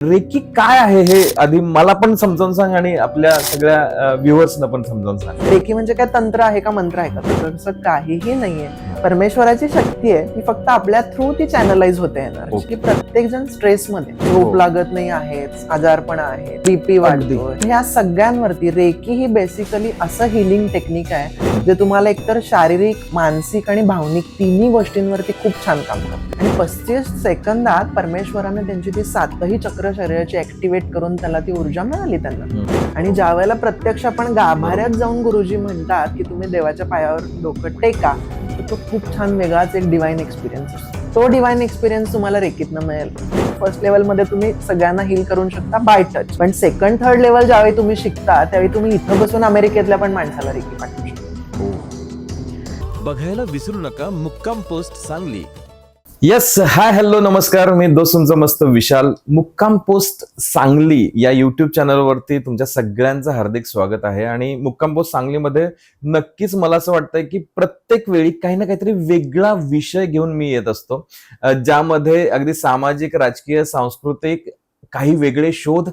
Recce काय आहे हे आधी मला पण समजावून सांग आणि आपल्या सगळ्या व्ह्युअर्सना पण समजावून सांग. रेकी म्हणजे काय तंत्र आहे का मंत्र आहे का? तसं काहीही नाहीये. परमेश्वराची शक्ती आहे ती फक्त आपल्या थ्रू ती चॅनलाइज होते एनर्जी. की प्रत्येक जण स्ट्रेसमध्ये झोप लागत नाही आहे, आजारपणा आहे, बीपी वाढतोय, ह्या सगळ्यांवरती रेकी ही बेसिकली असं हिलिंग टेक्निक आहे जे तुम्हाला एकतर शारीरिक, मानसिक आणि भावनिक तिन्ही गोष्टींवरती खूप छान काम करतं. आणि 35 सेकंदात परमेश्वराने त्यांची ती 7ही चक्र शरीराची ऍक्टिव्हेट करून त्याला ती ऊर्जा मिळाली त्यांना. आणि ज्या वेळेला प्रत्यक्ष आपण गाभाऱ्यात जाऊन गुरुजी म्हणतात की तुम्ही देवाच्या पायावर डोकं टेका, तर तो खूप छान वेगळाच एक डिवाइन एक्सपिरियन्स असतो. तो डिवाइन एक्सपिरियन्स तुम्हाला रेकीतनं मिळेल. फर्स्ट लेवलमध्ये तुम्ही सगळ्यांना हील करू शकता बाय टच, पण सेकंड थर्ड लेवल ज्यावेळी तुम्ही शिकता त्यावेळी तुम्ही इथं बसून अमेरिकेतल्या पण माणसाला रेकी पाठवू शकता. बघायला विसरू नका मुक्काम पोस्ट सांगली. येस, हाय, हॅलो, नमस्कार. मी दोस्त तुमचा मस्त विशाल. मुक्काम पोस्ट सांगली या युट्यूब चॅनलवरती तुमच्या सगळ्यांचं हार्दिक स्वागत आहे. आणि मुक्काम पोस्ट सांगलीमध्ये नक्कीच मला असं वाटतंय की प्रत्येक वेळी काही ना काहीतरी वेगळा विषय घेऊन मी येत असतो, ज्यामध्ये अगदी सामाजिक, राजकीय, सांस्कृतिक काही वेगळे शोध,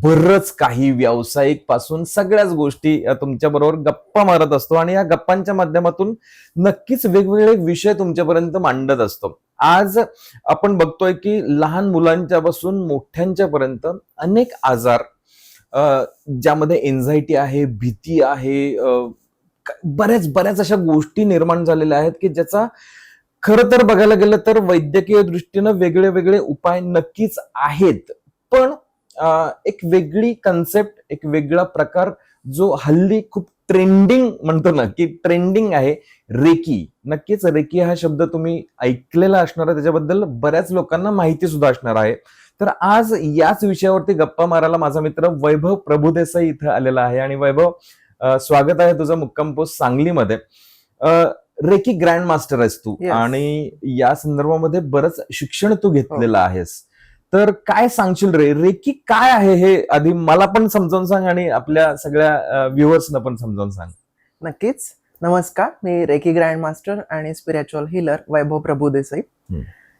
बरंच काही व्यावसायिक पासून सगळ्याच गोष्टी तुमच्या बरोबर गप्पा मारत असतो आणि या गप्पांच्या माध्यमातून नक्कीच वेगवेगळे विषय तुमच्यापर्यंत मांडत असतो. आज आपण बघतोय की लहान मुलांच्या पासून मोठ्यांच्या पर्यंत अनेक आजार, ज्यामध्ये एन्झायटी आहे, भीती आहे, बऱ्याच अशा गोष्टी निर्माण झालेल्या आहेत की ज्याचा खरं तर बघायला गेलं तर वैद्यकीय दृष्टीनं वेगळे वेगळे उपाय नक्कीच आहेत, पण एक वेगळी कन्सेप्ट, एक वेगळा प्रकार जो हल्ली खूप ट्रेंडिंग म्हणतो ना की ट्रेंडिंग आहे, रेकी. नक्कीच रेकी हा शब्द तुम्ही ऐकलेला असणार आहे, त्याच्याबद्दल बऱ्याच लोकांना माहिती सुद्धा असणार आहे. तर आज याच विषयावरती गप्पा मारायला माझा मित्र वैभव प्रभुदेसाई इथं आलेला आहे. आणि वैभव, स्वागत आहे तुझं मुक्काम पोस्ट सांगलीमध्ये. रेकी ग्रँड मास्टर आहेस तू, आणि या संदर्भामध्ये बरंच शिक्षण तू घेतलेलं आहेस. तर काय सांगशील रे, रेकी काय आहे हे आधी मला पण समजावून सांग आणि आपल्या सगळ्या व्ह्युअर्सना पण समजावून सांग. नक्कीच. नमस्कार, मी रेकी ग्रँड मास्टर आणि स्पिरिच्युअल हीलर वैभव प्रभुदेसाई.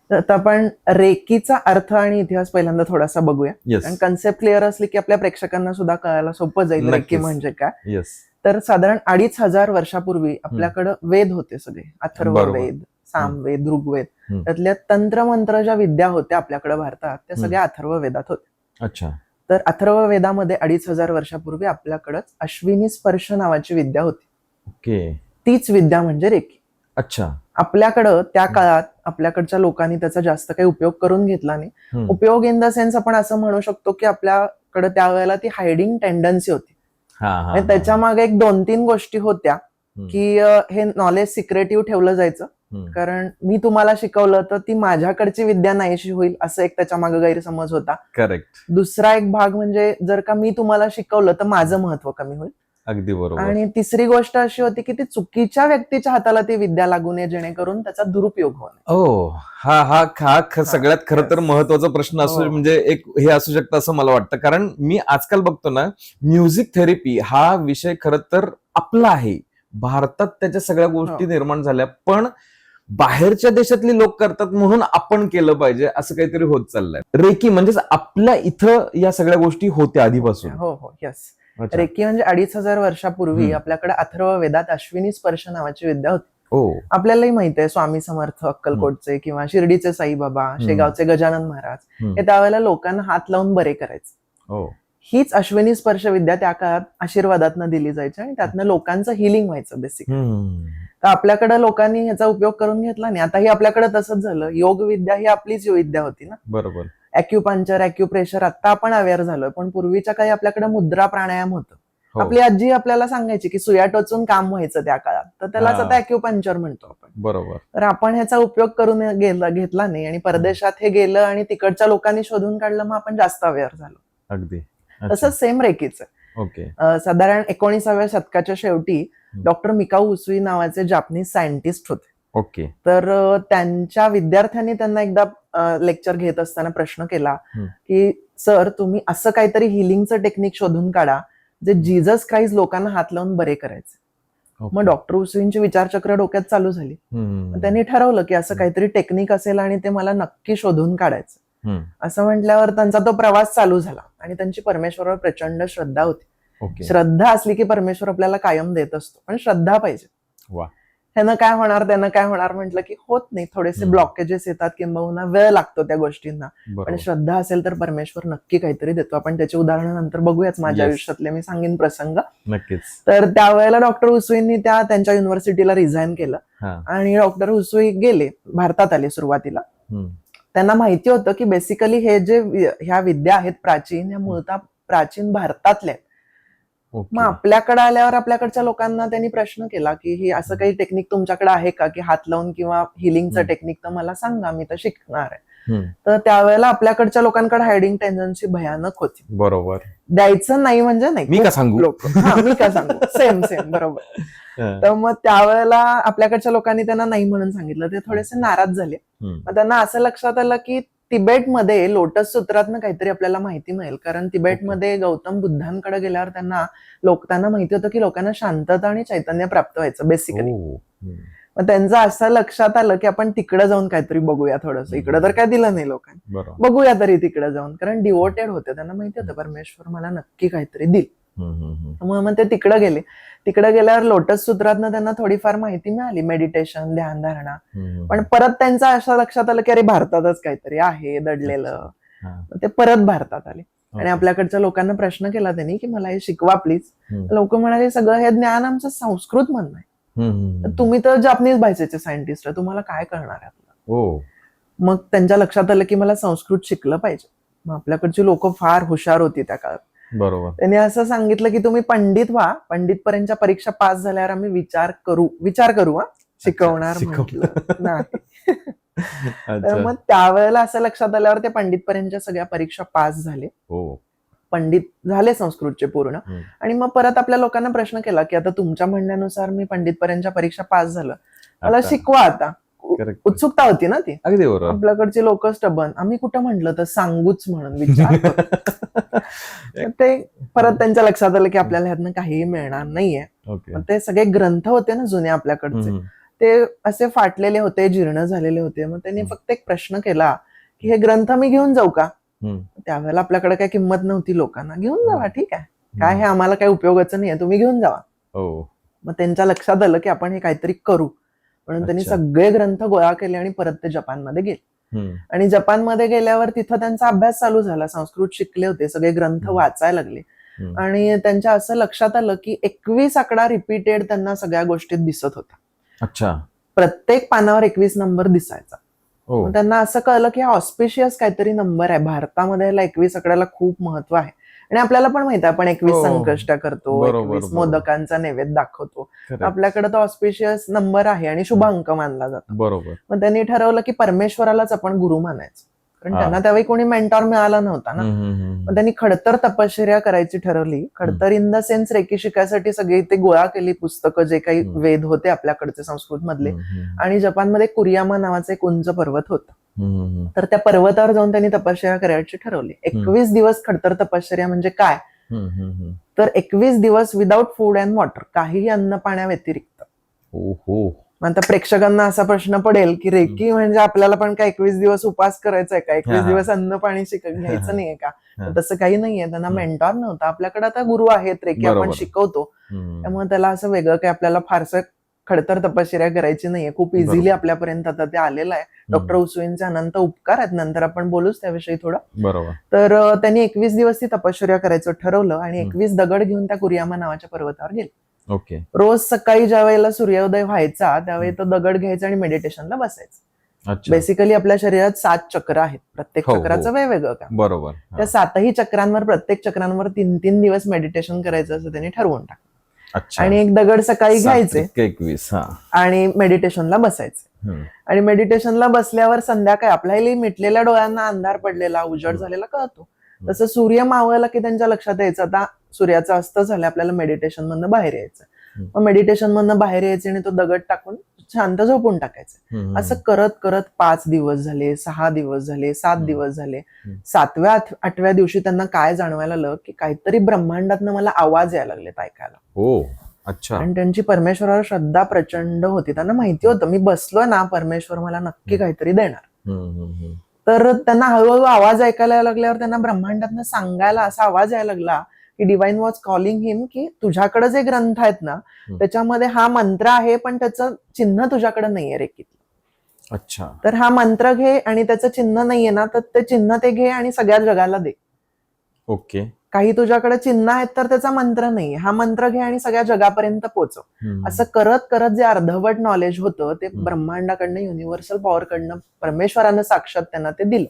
तर आपण रेकीचा अर्थ आणि इतिहास पहिल्यांदा थोडासा बघूया. आणि कन्सेप्ट क्लिअर असली की आपल्या प्रेक्षकांना सुद्धा कळायला सोपं जाईल रेकी म्हणजे काय. तर साधारण 2500 वर्षापूर्वी आपल्याकडे वेद होते सगळे, अथर्ववेद, सामवेद, ऋग्वेद. त्यातल्या तंत्रमंत्र ज्या विद्या होत्या आपल्याकडे भारतात त्या सगळ्या अथर्ववेदात होत्या. अच्छा. तर अथर्ववेदामध्ये 2500 वर्षापूर्वी आपल्याकडे अश्विनी स्पर्श नावाची विद्या होती. ओके. तीच विद्या म्हणजे रेकी. अच्छा. आपल्याकडं त्या काळात आपल्याकडच्या लोकांनी त्याचा जास्त काही उपयोग करून घेतला नाही. उपयोग इन द सेन्स आपण असं म्हणू शकतो की आपल्याकडे त्यावेळेला ती हायडिंग टेंडन्सी होती. त्याच्या मागे एक 2-3 गोष्टी होत्या की हे नॉलेज सिक्रेटिव्ह ठेवलं जायचं, कारण मी तुम्हाला शिकवलं तर ती माझ्याकडची विद्या नाहीशी होईल असं एक त्याच्या मागे गैरसमज होता. करेक्ट. दुसरा एक भाग म्हणजे जर का मी तुम्हाला शिकवलं तर माझं महत्व कमी होईल. अगदी बरोबर. आणि तिसरी गोष्ट अशी होती की ती चुकीच्या व्यक्तीच्या हाताला ती विद्या लागू नये, जेणेकरून त्याचा दुरुपयोग होईल. हा सगळ्यात खरं तर महत्वाचा प्रश्न असू, म्हणजे एक हे असू शकतं असं मला वाटतं. कारण मी आजकाल बघतो ना, म्युझिक थेरपी हा विषय खरं तर आपला आहे, भारतात त्याच्या सगळ्या गोष्टी निर्माण झाल्या, पण बाहेरच्या देशातली लोक करतात म्हणून आपण केलं पाहिजे असं काहीतरी होत चाललंय. रेकी म्हणजे आपल्या इथं या सगळ्या गोष्टी होत्या आधीपासून. हो, यस. रेकी म्हणजे 2500 वर्षापूर्वी आपल्याकडे अथर्ववेदात अश्विनी स्पर्श नावाची विद्या होती. आपल्यालाही माहिती आहे, स्वामी समर्थ अक्कलकोटचे किंवा शिर्डीचे साईबाबा, शेगावचे गजानन महाराज हे त्यावेळेला लोकांना हात लावून बरे करायचे. हीच अश्विनी स्पर्श विद्या त्या काळात आशीर्वादातनं दिली जायची आणि त्यातनं लोकांचं हिलिंग व्हायचं बेसिक. तर आपल्याकडे लोकांनी ह्याचा उपयोग करून घेतला नाही. आता ही आपल्याकडे तसंच झालं. योग विद्या ही आपलीच विद्या होती ना. बरोबर. ॲक्युपंक्चर, ॲक्युप्रेशर आता आपण अवेअर झालोय, पण पूर्वीच्या काही आपल्याकडे मुद्रा प्राणायाम होतं. आपली आजी आपल्याला सांगायची की सुया टोचून काम व्हायचं त्या काळात, तर त्यालाच आता ॲक्युपंक्चर म्हणतो आपण. बरोबर. तर आपण ह्याचा उपयोग करून घेतला नाही आणि परदेशात हे गेलं आणि तिकडच्या लोकांनी शोधून काढलं, मग आपण जास्त अवेअर झालो. अगदी तसंच सेम रेकीचं. ओके. साधारण 19व्या शतकाच्या शेवटी डॉक्टर मिकाऊ उसुई नावाचे जापनीज सायंटिस्ट होते. ओके. तर त्यांच्या विद्यार्थ्यांनी त्यांना एकदा लेक्चर घेत असताना प्रश्न केला की सर, तुम्ही असं काहीतरी हिलिंगचं टेक्निक शोधून काढा जे जीसस क्राइस्ट लोकांना हात लावून बरे करायचे. मग डॉक्टर उसुईंची विचारचक्र डोक्यात चालू झाली. त्यांनी ठरवलं की असं काहीतरी टेक्निक असेल आणि ते मला नक्की शोधून काढायचं. असं म्हटल्यावर त्यांचा तो प्रवास चालू झाला आणि त्यांची परमेश्वरावर प्रचंड श्रद्धा होती. ओके. श्रद्धा असली की परमेश्वर आपल्याला कायम देत असतो, पण श्रद्धा पाहिजे. वा. ह्यानं काय होणार त्यानं काय होणार म्हटलं की होत नाही, थोडेसे ब्लॉकेजेस येतात किंबहुना वेळ लागतो त्या गोष्टींना. पण श्रद्धा असेल तर परमेश्वर नक्की काहीतरी देतो. आपण त्याची उदाहरणं नंतर बघूयाच, माझ्या आयुष्यातले मी सांगेन प्रसंग. नक्कीच. तर त्यावेळेला डॉक्टर हुसैननी त्यांच्या युनिव्हर्सिटीला रिझाईन केलं आणि डॉक्टर हुसैन गेले, भारतात आले सुरुवातीला. त्यांना माहिती होतं की बेसिकली हे जे ह्या विद्या आहेत प्राचीन, ह्या मूळतः प्राचीन भारतातल्या आहेत. मग आपल्याकडे आल्यावर आपल्याकडच्या लोकांना त्यांनी प्रश्न केला की ही असं काही टेक्निक तुमच्याकडे आहे का, की हात लावून किंवा हिलिंगचं टेक्निक तर मला सांगा, मी तर शिकणार आहे. तर त्यावेळेला आपल्याकडच्या लोकांकडे हायडिंग टेंडन्सी भयानक होती. बरोबर. द्यायचं नाही म्हणजे नाही, मी का सांगू, मी का सांगू, सेम सेम बरोबर. तर मग त्यावेळेला आपल्याकडच्या लोकांनी त्यांना नाही म्हणून सांगितलं. ते थोडेसे नाराज झाले. मग त्यांना असं लक्षात आलं की तिबेटमध्ये लोटस सूत्रातनं काहीतरी आपल्याला माहिती मिळेल, कारण तिबेटमध्ये गौतम बुद्धांकडे गेल्यावर त्यांना माहिती होतं की लोकांना शांतता आणि चैतन्य प्राप्त व्हायचं बेसिकली. मग त्यांचं असं लक्षात आलं की आपण तिकडे जाऊन काहीतरी बघूया थोडंसं. इकडे तर काय दिलं नाही लोकांनी, बघूया तरी तिकडे जाऊन, कारण डिवोटेड होते. त्यांना माहिती होतं परमेश्वर मला नक्की काहीतरी देईल. मग ते तिकडे गेले. तिकडे गेल्यावर लोटस सूत्रातनं त्यांना थोडीफार माहिती मिळाली, मेडिटेशन, ध्यान धारणा. पण परत त्यांचं असं लक्षात आलं की अरे भारतातच काहीतरी आहे दडलेलं. ते परत भारतात आले आणि आपल्याकडच्या लोकांना प्रश्न केला त्यांनी की मला हे शिकवा प्लीज. लोक म्हणाले सगळं हे ज्ञान आमचं संस्कृत म्हणणं आहे, तुम्ही तर जापनीज भाषेचे सायंटिस्ट आहे, तुम्हाला काय करणार आहे. मग त्यांच्या लक्षात आलं की मला संस्कृत शिकलं पाहिजे. मग आपल्याकडची लोक फार हुशार होती त्या काळात. बरोबर. त्यांनी असं सांगितलं की तुम्ही पंडित व्हा, पंडित पर्यंतच्या परीक्षा पास झाल्यावर आम्ही विचार करू शिकवणार म्हटलं नाही. तर मग त्यावेळेला असं लक्षात आल्यावर ते पंडित पर्यंतच्या सगळ्या परीक्षा पास झाले, पंडित झाले संस्कृतचे पूर्ण. आणि मग परत आपल्या लोकांना प्रश्न केला की आता तुमच्या म्हणण्यानुसार मी पंडित पर्यंतच्या परीक्षा पास झालं, मला शिकवा आता. उत्सुकता होती ना ती. अगदी बरोबर. आपल्याकडची लोक स्टबन, आम्ही कुठं म्हटलं तर सांगूच म्हणून विचार. ते परत त्यांच्या लक्षात आलं की आपल्याला ह्यातनं काहीही मिळणार नाहीये. ते सगळे ग्रंथ होते ना जुने आपल्याकडचे, ते असे फाटलेले होते, जीर्ण झालेले होते. मग त्यांनी फक्त एक प्रश्न केला की हे ग्रंथ मी घेऊन जाऊ का. त्यावेळेला आपल्याकडे काही किंमत नव्हती लोकांना. घेऊन जावा, ठीक आहे, काय हे आम्हाला काही उपयोगाचं नाहीये, तुम्ही घेऊन जावा. मग त्यांच्या लक्षात आलं की आपण हे काहीतरी करू, म्हणून त्यांनी सगळे ग्रंथ गोळा केले आणि परत ते जपानमध्ये गेले. आणि जपानमध्ये गेल्यावर तिथं त्यांचा अभ्यास चालू झाला. संस्कृत शिकले होते, सगळे ग्रंथ वाचायला लागले. आणि त्यांच्या असं लक्षात आलं की 21 आकडा रिपीटेड त्यांना सगळ्या गोष्टीत दिसत होता. अच्छा. प्रत्येक पानावर 21 नंबर दिसायचा. त्यांना असं कळलं की हा ऑस्पिशियस काहीतरी नंबर आहे. भारतामध्ये 21 आकड्याला खूप महत्व आहे. आणि आपल्याला पण माहिती आहे, आपण 21 संकष्ट करतो, 21 मोदकांचा नैवेद्य दाखवतो. आपल्याकडे तो ऑस्पिशियस नंबर आहे आणि शुभ अंक मानला जातो. बरोबर. मग त्यांनी ठरवलं की परमेश्वरालाच आपण गुरु मानायचं, कारण त्यांना त्यावेळी कोणी मेंटॉर मिळाला नव्हता ना. मग त्यांनी खडतर तपश्चर्या करायची ठरवली. खडतर इन द सेन्स रेकी शिकायसाठी सगळी ते गोळा केली पुस्तकं, जे काही वेद होते आपल्याकडचे संस्कृत मधले. आणि जपानमध्ये कुरियामा नावाचा एक उंच पर्वत होता. तर त्या पर्वतावर जाऊन त्यांनी तपश्चर्या करायची ठरवली. 21 दिवस खडतर तपश्चर्या म्हणजे काय, तर 21 दिवस विदाऊट फूड अँड वॉटर, काहीही अन्न पाण्या व्यतिरिक्त. आता प्रेक्षकांना असा प्रश्न पडेल की रेकी म्हणजे आपल्याला पण काय 21 दिवस उपास करायचा आहे का, 21 दिवस अन्न पाणी घ्यायचं नाहीये का. तसं काही नाहीये. त्यांना मेंटॉर नव्हता. आपल्याकडे आता गुरु आहेत, रेकी आपण शिकवतो, त्यामुळे त्याला असं वेगळं काय आपल्याला फारसं खडतर तपश्चर्या करायची नाहीये. खूप इझिली आपल्यापर्यंत आता ते आलेलं आहे. डॉक्टर हुसैनचे अनंत उपकार आहेत, नंतर आपण बोलूच त्याविषयी थोडं. बरोबर. तर त्यांनी 21 दिवस ती तपश्चर्या करायचं ठरवलं आणि 21 दगड घेऊन त्या कुरियामा नावाच्या पर्वतावर गेले. ओके. रोज सकाळी ज्या वेळेला सूर्योदय व्हायचा त्यावेळी तो दगड घ्यायचा आणि मेडिटेशनला बसायचं. बेसिकली आपल्या शरीरात 7 चक्र आहेत, प्रत्येक चक्राचं वेगवेगळं काम. बरोबर. त्या 7ही चक्रांवर, प्रत्येक चक्रांवर 3-3 दिवस मेडिटेशन करायचं असं त्यांनी ठरवून टाकलं. आणि एक दगड सकाळी घ्यायचे 21 आणि मेडिटेशनला बसायचे. आणि मेडिटेशनला बसल्यावर संध्याकाळी आपल्याला मिटलेल्या डोळ्यांना अंधार पडलेला, उजेड झालेला कळतो. तसं सूर्य मावळला की त्यांच्या लक्षात यायचं आता सूर्याचा अस्त झाला, आपल्याला मेडिटेशन मधनं बाहेर यायचं. मग मेडिटेशन मधनं बाहेर यायचे आणि तो दगड टाकून शांत झोपून टाकायचं. असं करत करत 5 दिवस झाले, 6 दिवस झाले, 7 दिवस झाले. 7व्या 8व्या दिवशी त्यांना काय जाणवायला लागलं की काहीतरी ब्रह्मांडातनं मला आवाज यायला लागलेत ऐकायला. अच्छा. आणि त्यांची परमेश्वरावर श्रद्धा प्रचंड होती. त्यांना माहिती होतं मी बसलो ना, परमेश्वर मला नक्की काहीतरी देणार. तर त्यांना हळूहळू आवाज ऐकायला लागल्यावर त्यांना ब्रह्मांडातनं सांगायला असा आवाज यायला लागला की डिवाइन वॉज कॉलिंग हिम, की तुझ्याकडे जे ग्रंथ आहेत ना त्याच्यामध्ये हा मंत्र आहे पण त्याचं चिन्ह तुझ्याकडे नाहीये रेकीत. अच्छा. तर हा मंत्र घे आणि त्याचं चिन्ह नाहीये ना तर ते चिन्ह ते घे आणि सगळ्या जगाला दे. ओके. काही तुझ्याकडे चिन्ह आहेत तर त्याचा मंत्र नाही, हा मंत्र घे आणि सगळ्या जगापर्यंत पोहोचव. असं करत करत जे अर्धवट नॉलेज होतं ते ब्रह्मांडाकडनं, युनिव्हर्सल पॉवरकडनं, परमेश्वरानं साक्षात त्यांना ते दिलं.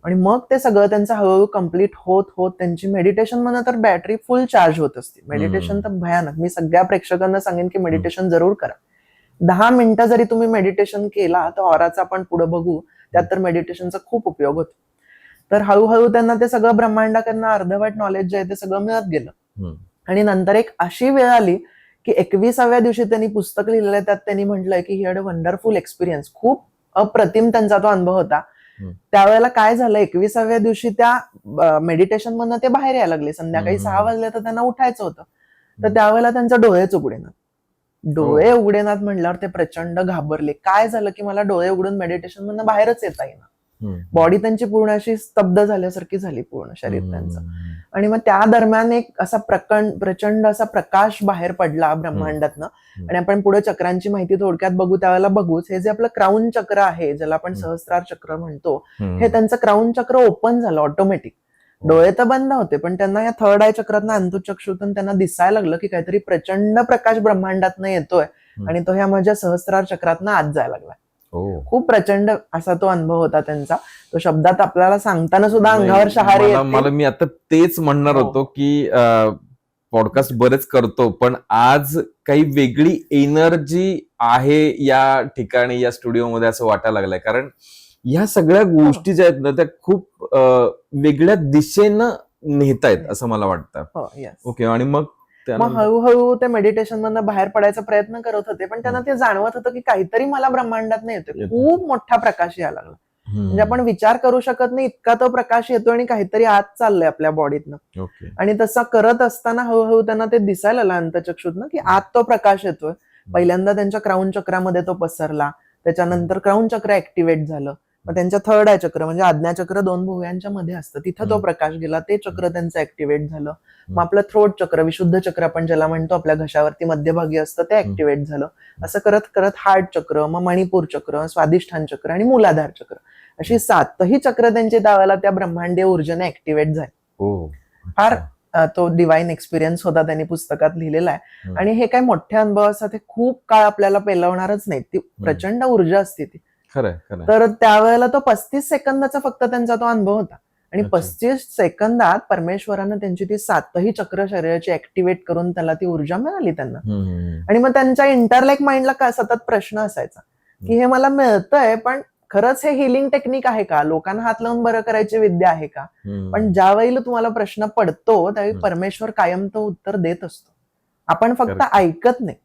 आणि मग ते सगळं त्यांचं हळूहळू कम्प्लीट होत होत त्यांची मेडिटेशन म्हणा तर बॅटरी फुल चार्ज होत असते. मेडिटेशन तर भयानक. मी सगळ्या प्रेक्षकांना सांगेन की मेडिटेशन जरूर करा. 10 मिनिटं जरी तुम्ही मेडिटेशन केला तर ऑराचा आपण पुढे बघू, त्यात तर मेडिटेशनचा खूप उपयोग होतो. तर हळूहळू त्यांना ते सगळं ब्रह्मांडाकडनं अर्धवट नॉलेज जे आहे ते सगळं मिळत गेलं. आणि नंतर एक अशी वेळ आली की 21व्या दिवशी त्यांनी पुस्तक लिहिलेलं आहे, त्यात त्यांनी म्हटलंय की he had a wonderful experience. खूप अप्रतिम त्यांचा तो अनुभव होता. त्यावेळेला काय झालं, 21व्या दिवशी त्या मेडिटेशन मधनं ते बाहेर यायला लागले. संध्याकाळी 6 वाजले तर त्यांना उठायचं होतं. तर त्यावेळेला त्यांचे डोळेच उघडेनात. डोळे उघडेनात म्हणल्यावर ते प्रचंड घाबरले. काय झालं की मला डोळे उघडून मेडिटेशन मधनं बाहेरच येता येईना. बॉडी त्यांची पूर्ण अशी स्तब्ध झाल्यासारखी झाली, पूर्ण शरीर त्यांचं. आणि मग त्या दरम्यान एक असा प्रचंड असा प्रकाश बाहेर पडला ब्रह्मांडातनं. आणि आपण पुढे चक्रांची माहिती थोडक्यात बघू त्यावेळेला बघूच. हे जे आपलं क्राऊन चक्र आहे, ज्याला आपण सहस्त्रार चक्र म्हणतो, हे त्यांचं क्राऊन चक्र ओपन झालं ऑटोमॅटिक. डोळे तर बंद होते पण त्यांना या थर्ड आय चक्रातनं, अंतुचक्षुतून त्यांना दिसायला लागलं की काहीतरी प्रचंड प्रकाश ब्रह्मांडातनं येतोय आणि तो ह्या माझ्या सहस्त्रार चक्रातनं आत जायला लागला. खूप प्रचंड असा तो अनुभव होता त्यांचा. तो शब्दात आपल्याला सांगताना सुद्धा अंगावर शहारे येते. मला मी आता तेच म्हणणार होतो की पॉडकास्ट बरेच करतो पण आज काही वेगळी एनर्जी आहे या ठिकाणी, या स्टुडिओमध्ये असं वाटायला लागलंय. कारण ह्या सगळ्या गोष्टी ज्या आहेत ना त्या खूप वेगळ्या दिशेनं नेतायत असं मला वाटतं. ओके. आणि मग हळूहळू ते मेडिटेशन मधनं बाहेर पडायचा प्रयत्न करत होते पण त्यांना ते जाणवत होतं की काहीतरी मला ब्रह्मांडात नाही येतोय. खूप मोठा प्रकाश यायला लागला. म्हणजे आपण विचार करू शकत नाही इतका तो प्रकाश येतोय आणि काहीतरी आत चाललंय आपल्या बॉडीतनं. आणि तसं करत असताना हळूहळू त्यांना ते दिसायला लागलं अंतःचक्षुतनं की आत तो प्रकाश येतोय. पहिल्यांदा त्यांच्या क्राऊन चक्रामध्ये तो पसरला, त्याच्यानंतर क्राऊन चक्र ऍक्टिव्हेट झालं. मग त्यांच्या थर्ड आय चक्र म्हणजे आज्ञाचक्र 2 भुवयांच्या मध्ये असतं, तिथं तो प्रकाश गेला, ते चक्र त्यांचं ऍक्टिव्हेट झालं. मग आपलं थ्रोट चक्र, विशुद्ध चक्र आपण ज्याला म्हणतो आपल्या घशावरती मध्यभागी असतं, ते ऍक्टिव्हेट झालं. असं करत करत हार्ट चक्र, मग मणिपूर चक्र, स्वादिष्ठान चक्र आणि मूलाधार चक्र, अशी 7ही चक्र त्यांची त्यावेळेला त्या ब्रह्मांडीय ऊर्जेने ऍक्टिव्हेट झाली. फार तो डिवाइन एक्सपिरियन्स होता, त्यांनी पुस्तकात लिहिलेला आहे. आणि हे काय मोठ्या अनुभव असतात, ते खूप काळ आपल्याला पेलवणारच नाही. ती प्रचंड ऊर्जा असते ती. तर त्यावेळेला तो 35 सेकंदाचा फक्त त्यांचा तो अनुभव होता. आणि 35 सेकंदात परमेश्वरानं त्यांची ती 7ही चक्र शरीराची ऍक्टिव्हेट करून त्याला ती ऊर्जा मिळाली त्यांना. आणि मग त्यांच्या इंटरलेक माइंडला सतत प्रश्न असायचा की हे मला मिळतंय पण खरंच हे हिलिंग टेक्निक आहे का, लोकांना हात लावून बरं करायची विद्या आहे का. पण ज्या वेळेला तुम्हाला प्रश्न पडतो त्यावेळी परमेश्वर कायम तो उत्तर देत असतो. आपण फक्त ऐकत नाही.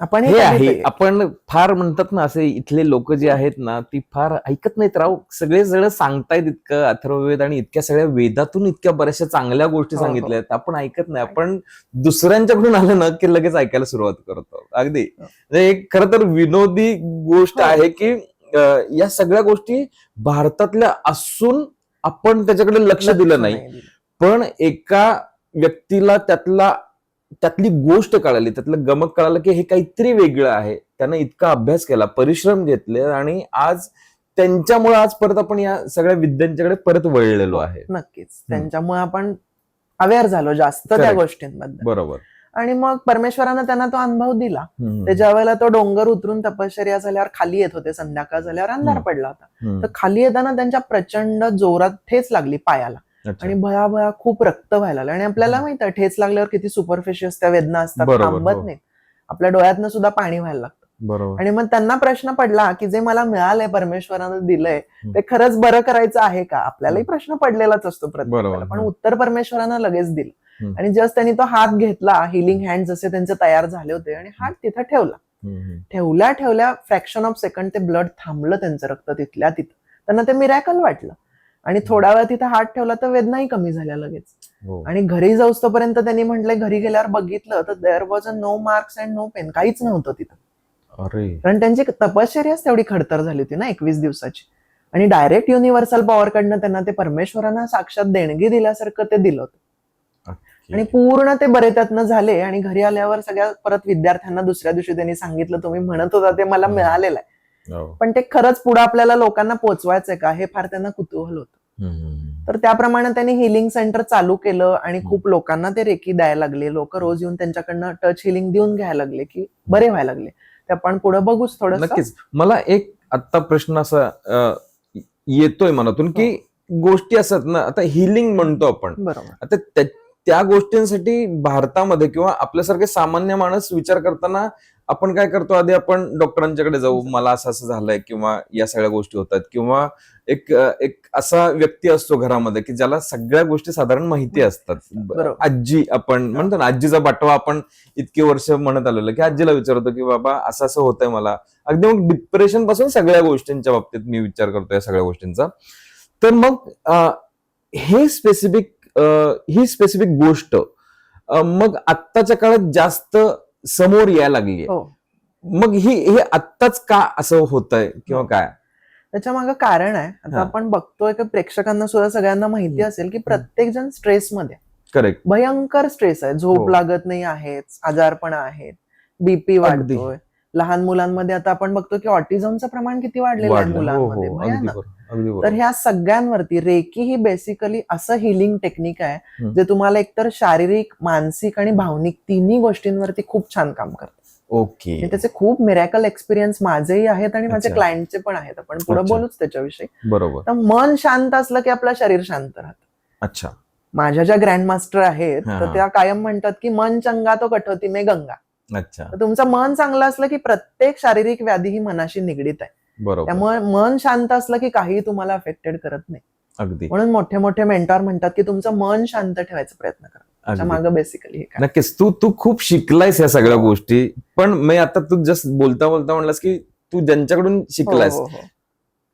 आपण हे आहे, आपण फार म्हणतात ना असे इथले लोक जे आहेत ना ती फार ऐकत नाहीत राव. सगळे जण सांगतायत इतकं अथर्ववेद आणि इतक्या सगळ्या वेदातून इतक्या बऱ्याचशा चांगल्या गोष्टी सांगितल्या आहेत, आपण ऐकत नाही. आपण दुसऱ्यांच्याकडून आलं ना की लगेच ऐकायला सुरुवात करतो. अगदी एक खरं तर विनोदी गोष्ट आहे की या सगळ्या गोष्टी भारतातल्या असून आपण त्याच्याकडे लक्ष दिलं नाही. पण एका व्यक्तीला त्यातली गोष्ट कळाली, त्यातलं गमक कळालं की हे काहीतरी वेगळं आहे. त्यानं इतका अभ्यास केला, परिश्रम घेतले आणि आज त्यांच्यामुळे आज परत आपण या सगळ्या विद्यांच्याकडे परत वळलेलो आहे. नक्कीच त्यांच्यामुळे आपण अवेअर झालो जास्त त्या गोष्टींबद्दल. बरोबर. आणि मग परमेश्वरानं त्यांना तो अनुभव दिला. त्याच्या वेळेला तो डोंगर उतरून तपश्चर्या झाल्यावर खाली येत होते, संध्याकाळ झाल्यावर अंधार पडला होता. तर खाली येताना त्यांच्या प्रचंड जोरात ठेच लागली पायाला आणि भयाभया खूप रक्त व्हायला लागलं. आणि आपल्याला माहिती आहे ठेच लागल्यावर किती सुपरफिशियस त्या वेदना असतात, थांबत नाहीत. आपल्या डोळ्यातनं सुद्धा पाणी व्हायला लागतं. आणि मग त्यांना प्रश्न पडला की जे मला मिळालंय, परमेश्वरानं दिलंय, ते खरंच बरं करायचं आहे का. आपल्यालाही प्रश्न पडलेलाच असतो प्रत्येकाला, पण उत्तर परमेश्वरानं लगेच दिलं. आणि जस्ट त्यांनी तो हात घेतला, हिलिंग हँड जसे त्यांचे तयार झाले होते, आणि हात तिथं ठेवला. फ्रॅक्शन ऑफ सेकंड ते ब्लड थांबलं, त्यांचं रक्त तिथल्या तिथं. त्यांना ते मिरॅकल वाटलं. आणि थोडा वेळ तिथं हात ठेवला तर वेदनाही कमी झाल्या लगेच. आणि घरी जाऊस तोपर्यंत त्यांनी म्हटलंय, घरी गेल्यावर बघितलं तर there was a no marks and no pen, काहीच नव्हतं तिथं. कारण त्यांची तपश्चर्याच तेवढी खडतर झाली होती ना 21 दिवसाची. आणि डायरेक्ट युनिव्हर्सल पॉवर कडनं त्यांना ते परमेश्वरांना साक्षात देणगी दिल्यासारखं ते दिलं होतं. आणि पूर्ण ते बरे त्यातनं झाले आणि घरी आल्यावर सगळ्या परत विद्यार्थ्यांना दुसऱ्या दिवशी त्यांनी सांगितलं, तुम्ही म्हणत होता ते मला मिळालेलं आहे, पण ते खरंच पुढे आपल्याला लोकांना पोहोचवायचंय का, हे फार त्यांना कुतूहल होतं. तर त्याप्रमाणे त्यांनी हिलिंग सेंटर चालू केलं आणि खूप लोकांना ते रेकी द्यायला लागले. लोक रोज येऊन त्यांच्याकडनं टच हिलिंग देऊन घ्यायला लागले की बरे व्हायला लागले. ते आपण पुढे बघूच थोडं. नक्कीच. मला एक आता प्रश्न असा येतोय मनातून की गोष्टी असतात ना, आता हिलिंग म्हणतो आपण, बरोबर, आता त्या गोष्टींसाठी भारतामध्ये किंवा आपल्यासारखे सामान्य माणूस विचार करताना आपण काय करतो, आधी आपण डॉक्टरांच्याकडे जाऊ, मला असं असं झालंय किंवा या सगळ्या गोष्टी होतात, किंवा एक असा व्यक्ती असतो घरामध्ये की ज्याला सगळ्या गोष्टी साधारण माहिती असतात. आजी आपण म्हणतो ना, आजीचा बाटवा आपण इतके वर्ष म्हणत आलेलो की आजीला विचारतो की बाबा असं असं होतंय मला. अगदी मग डिप्रेशन पासून सगळ्या गोष्टींच्या बाबतीत मी विचार करतो या सगळ्या गोष्टींचा. तर मग ही स्पेसिफिक गोष्ट मग आत्ताच्या काळात जास्त समोर यायला लागली. मग हे आत्ताच का असं होतंय किंवा काय त्याच्या मागे कारण आहे. आता आपण बघतोय की प्रेक्षकांना सुद्धा सगळ्यांना माहिती असेल की प्रत्येक जण स्ट्रेसमध्ये, करेक्ट, भयंकर स्ट्रेस आहे. झोप लागत नाही आहे, आजारपण आहेत, बीपी वाढतोय. लहान मुलांमध्ये आता आपण बघतो की ऑटिझमचं प्रमाण किती वाढलेलं आहे मुलांमध्ये, भयानक. तर ह्या सगळ्यांवरती रेकी ही बेसिकली असं हिलिंग टेक्निक आहे जे तुम्हाला एकतर शारीरिक, मानसिक आणि भावनिक तिन्ही गोष्टींवरती खूप छान काम करतं. ओके. त्याचे खूप मिरॅकल एक्सपिरियन्स माझेही आहेत आणि माझ्या क्लायंटचे पण आहेत. आपण पुढे बोलूच त्याच्याविषयी. बरोबर. तर मन शांत असलं की आपलं शरीर शांत राहतं. अच्छा. माझ्या ज्या ग्रँड मास्टर आहेत तर त्या कायम म्हणतात की मन चंगा तो कठोती में गंगा. अच्छा. तुमचं मन चांगलं असलं की प्रत्येक शारीरिक व्याधी ही मनाशी निगडीत आहे. बरोबर. त्यामुळे मन शांत असलं की काही तुम्हाला अफेक्टेड करत नाही. अगदी. म्हणून मोठे मोठे मेंटॉर म्हणतात की तुमचं मन शांत ठेवायचा प्रयत्न करा. मागं बेसिकली हे. नक्कीच. तू खूप शिकलायस या सगळ्या गोष्टी. पण मी आता तू जस्ट बोलता बोलता म्हणलास की तू ज्यांच्याकडून शिकलायस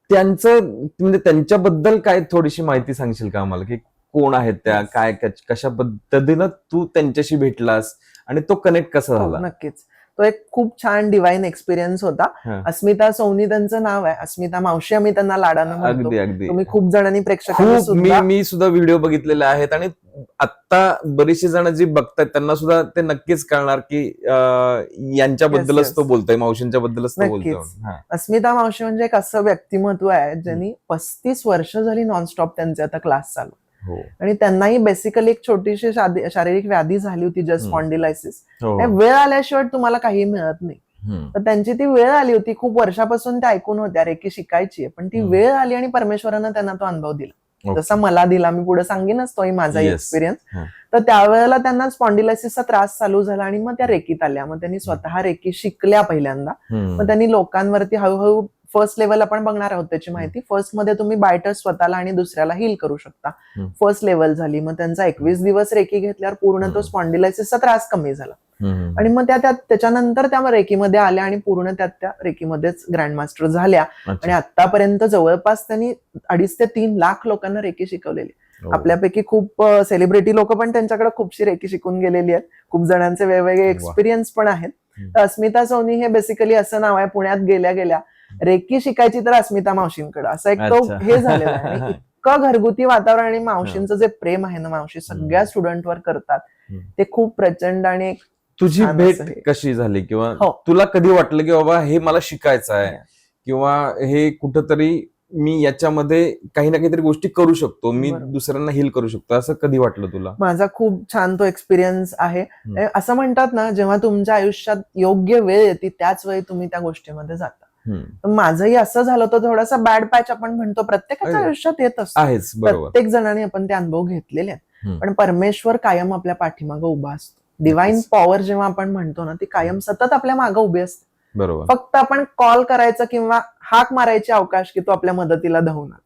त्यांचं म्हणजे त्यांच्याबद्दल काय थोडीशी माहिती सांगशील का आम्हाला, की कोण आहेत त्या, काय कशा पद्धतीनं तू त्यांच्याशी भेटलास आणि तो कनेक्ट कसा झाला? नक्कीच. तो एक खूप छान डिवाइन एक्सपिरियन्स होता. अस्मिता सोनी त्यांचं नाव आहे. अस्मिता मावशी आम्ही त्यांना लाडानं म्हणतो. अगदी अगदी. तुम्ही खूप जणांनी प्रेक्षकांनी मी सुद्धा व्हिडिओ बघितलेले आहेत आणि आता बरीचशी जण जी बघतात त्यांना सुद्धा ते नक्कीच कळणार की यांच्याबद्दलच तो बोलतोय, मावशींच्या बद्दलच तो बोलतोय. अस्मिता मावशी म्हणजे एक असं व्यक्तिमत्व आहे ज्यांनी 35 वर्ष झाली नॉनस्टॉप त्यांचे आता क्लास चालू. आणि त्यांनाही बेसिकली एक छोटीशी शारीरिक व्याधी झाली होती, जस्ट स्पॉन्डिलायसिस. वेळ आल्याशिवाय तुम्हाला काही मिळत नाही. तर त्यांची ती वेळ आली होती. खूप वर्षापासून त्या ऐकून होत्या रेकी शिकायची, पण ती वेळ आली आणि परमेश्वरानं त्यांना तो अनुभव दिला. जसा मला दिला, मी पुढे सांगेनच तोही माझा एक्सपिरियन्स. तर त्यावेळेला त्यांना स्पॉन्डिलायसिसचा त्रास चालू झाला आणि मग त्या रेकीत आल्या. मग त्यांनी स्वतः रेकी शिकल्या पहिल्यांदा. मग त्यांनी लोकांवरती हळूहळू फर्स्ट लेवल आपण बघणार आहोत त्याची माहिती. फर्स्ट मध्ये तुम्ही बायटच स्वतःला आणि दुसऱ्याला हील करू शकता. फर्स्ट लेवल झाली. मग त्यांचा 21 दिवस रेकी घेतल्यावर पूर्ण तो स्पॉन्डिलायसिसचा त्रास कमी झाला. आणि मग त्याच्यानंतर त्या रेकीमध्ये आल्या आणि पूर्ण त्या रेकीमध्येच ग्रँड मास्टर झाल्या. आणि आतापर्यंत जवळपास त्यांनी 2.5 ते 3 लाख लोकांना रेकी शिकवलेली. आपल्यापैकी खूप सेलिब्रिटी लोक पण त्यांच्याकडे खूपशी रेकी शिकून गेलेली आहेत. खूप जणांचे वेगवेगळे एक्सपिरियन्स पण आहेत. तर अस्मिता सोनी हे बेसिकली असं नाव आहे. पुण्यात गेल्या रेकी शिकायची तर अस्मिता मावशींकडे, असं एक तो हे झालेला आहे. इतकं घरगुती वातावरण आणि मावशींचं जे प्रेम आहे ना, मावशी सगळ्या स्टुडंटवर करतात ते खूप प्रचंड. आणि तुझी भेट कशी झाली किंवा तुला कधी वाटलं की बाबा हे मला शिकायचं आहे किंवा हे कुठंतरी मी याच्यामध्ये काही ना काहीतरी गोष्टी करू शकतो, मी दुसऱ्यांना हील करू शकतो, असं कधी वाटलं तुला? माझा खूप छान तो एक्सपिरियन्स आहे. असं म्हणतात ना, जेव्हा तुमच्या आयुष्यात योग्य वेळ येते त्याच वेळी तुम्ही त्या गोष्टीमध्ये जाता. माझंही असं झालं होतं. थोडासा बॅड पॅच आपण म्हणतो, प्रत्येकाच्या आयुष्यात येत असतो. प्रत्येक जणांनी आपण ते अनुभव घेतलेले आहेत. पण परमेश्वर कायम आपल्या पाठीमागं उभा असतो. डिवाइन पॉवर जेव्हा आपण म्हणतो ना, ती कायम सतत आपल्या मागं उभी असते. फक्त आपण कॉल करायचा किंवा हाक मारायचे अवकाश की तो आपल्या मदतीला धावणार.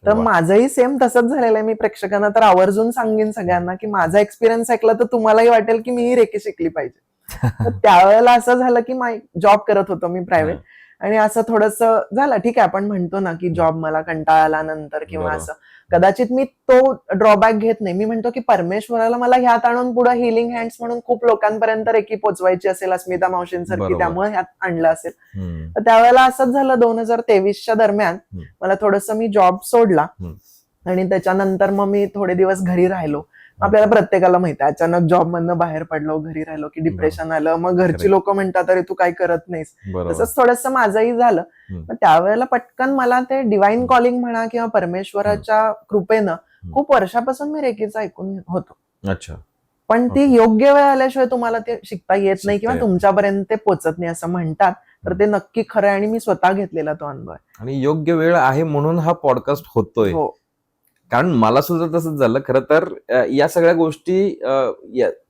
तर माझंही सेम तसंच झालेलं आहे. मी प्रेक्षकांना तर आवर्जून सांगेन सगळ्यांना की माझा एक्सपिरियन्स ऐकला तर तुम्हालाही वाटेल की मीही रेकी शिकली पाहिजे. तर त्यावेळेला असं झालं की जॉब करत होतो मी प्रायव्हेट, आणि असं थोडंसं झालं, ठीक आहे आपण म्हणतो ना की जॉब मला कंटाळा आला नंतर किंवा असं. कदाचित मी तो ड्रॉबॅक घेत नाही. मी म्हणतो की परमेश्वराला मला ह्यात आणून पुढे हिलिंग हँड्स म्हणून खूप लोकांपर्यंत रेकी पोचवायची असेल, अस्मिता मावशींसारखी, बरोबर. त्यामुळे ह्यात आणलं असेल. हम्म. तर त्यावेळेला असंच झालं 2023च्या दरम्यान मला थोडंसं मी जॉब सोडला आणि त्याच्यानंतर मग मी थोडे दिवस घरी राहिलो. आपल्याला प्रत्येकाला माहिती आहे, अचानक जॉब मधनं बाहेर पडलो, घरी राहिलो की डिप्रेशन आलं. मग घरची लोक म्हणतात अरे तू काय करत नाहीस. बरोबर. तसंच थोडंसं माझंही झालं. मग त्यावेळेला पटकन मला ते डिवाइन कॉलिंग म्हणा किंवा परमेश्वराच्या कृपेनं खूप वर्षापासून मी रेकीचं ऐकून होतो. अच्छा. पण ती योग्य वेळ आल्याशिवाय तुम्हाला ते शिकता येत नाही किंवा शिकता येत तुमच्यापर्यंत ते पोचत नाही असं म्हणतात. तर ते नक्की खरं आहे आणि मी स्वतः घेतलेला तो अनुभव आहे. आणि योग्य वेळ आहे म्हणून हा पॉडकास्ट होतोय. हो. कारण मला सुद्धा तसंच झालं खरं तर. या सगळ्या गोष्टी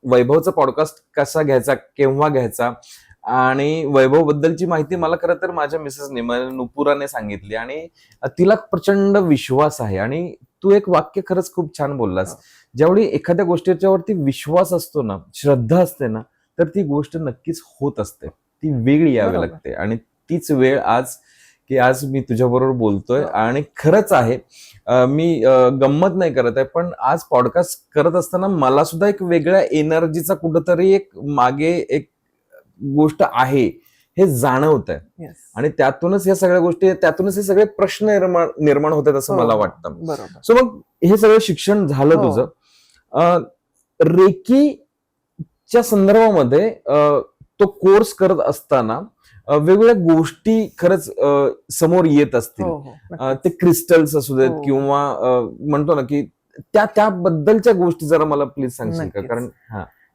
वैभवचा पॉडकास्ट कसा घ्यायचा, केव्हा घ्यायचा, आणि वैभव बद्दलची माहिती मला खरं तर माझ्या मिसेसने नुपुराने सांगितली आणि तिला प्रचंड विश्वास आहे. आणि तू एक वाक्य खरंच खूप छान बोललास, ज्यावेळी एखाद्या गोष्टीच्या वरती विश्वास असतो ना, श्रद्धा असते ना, तर ती गोष्ट नक्कीच होत असते. ती वेळ यावी बरोबर. लागते आणि तीच वेळ आज मी तुझ्याबरोबर बोलतोय. आणि खरंच आहे, मी गंमत नाही करत आहे, पण आज पॉडकास्ट करत असताना मला सुद्धा एक वेगळ्या एनर्जीचा कुठंतरी एक मागे एक गोष्ट आहे हे जाणवत आहे. Yes. आणि त्यातूनच या सगळ्या गोष्टी, त्यातूनच हे सगळे प्रश्न निर्माण होतात असं हो, मला वाटतं. बरोबर. सो मग हे सगळं शिक्षण झालं हो. तुझं. रेकीच्या संदर्भामध्ये तो कोर्स करत असताना वेगवेगळ्या गोष्टी खरंच समोर येत असतील. हो, हो. ते क्रिस्टल्स असू देत हो. किंवा म्हणतो ना की त्याबद्दलच्या गोष्टी जरा मला प्लीज सांगशील का? नक्कीच. कारण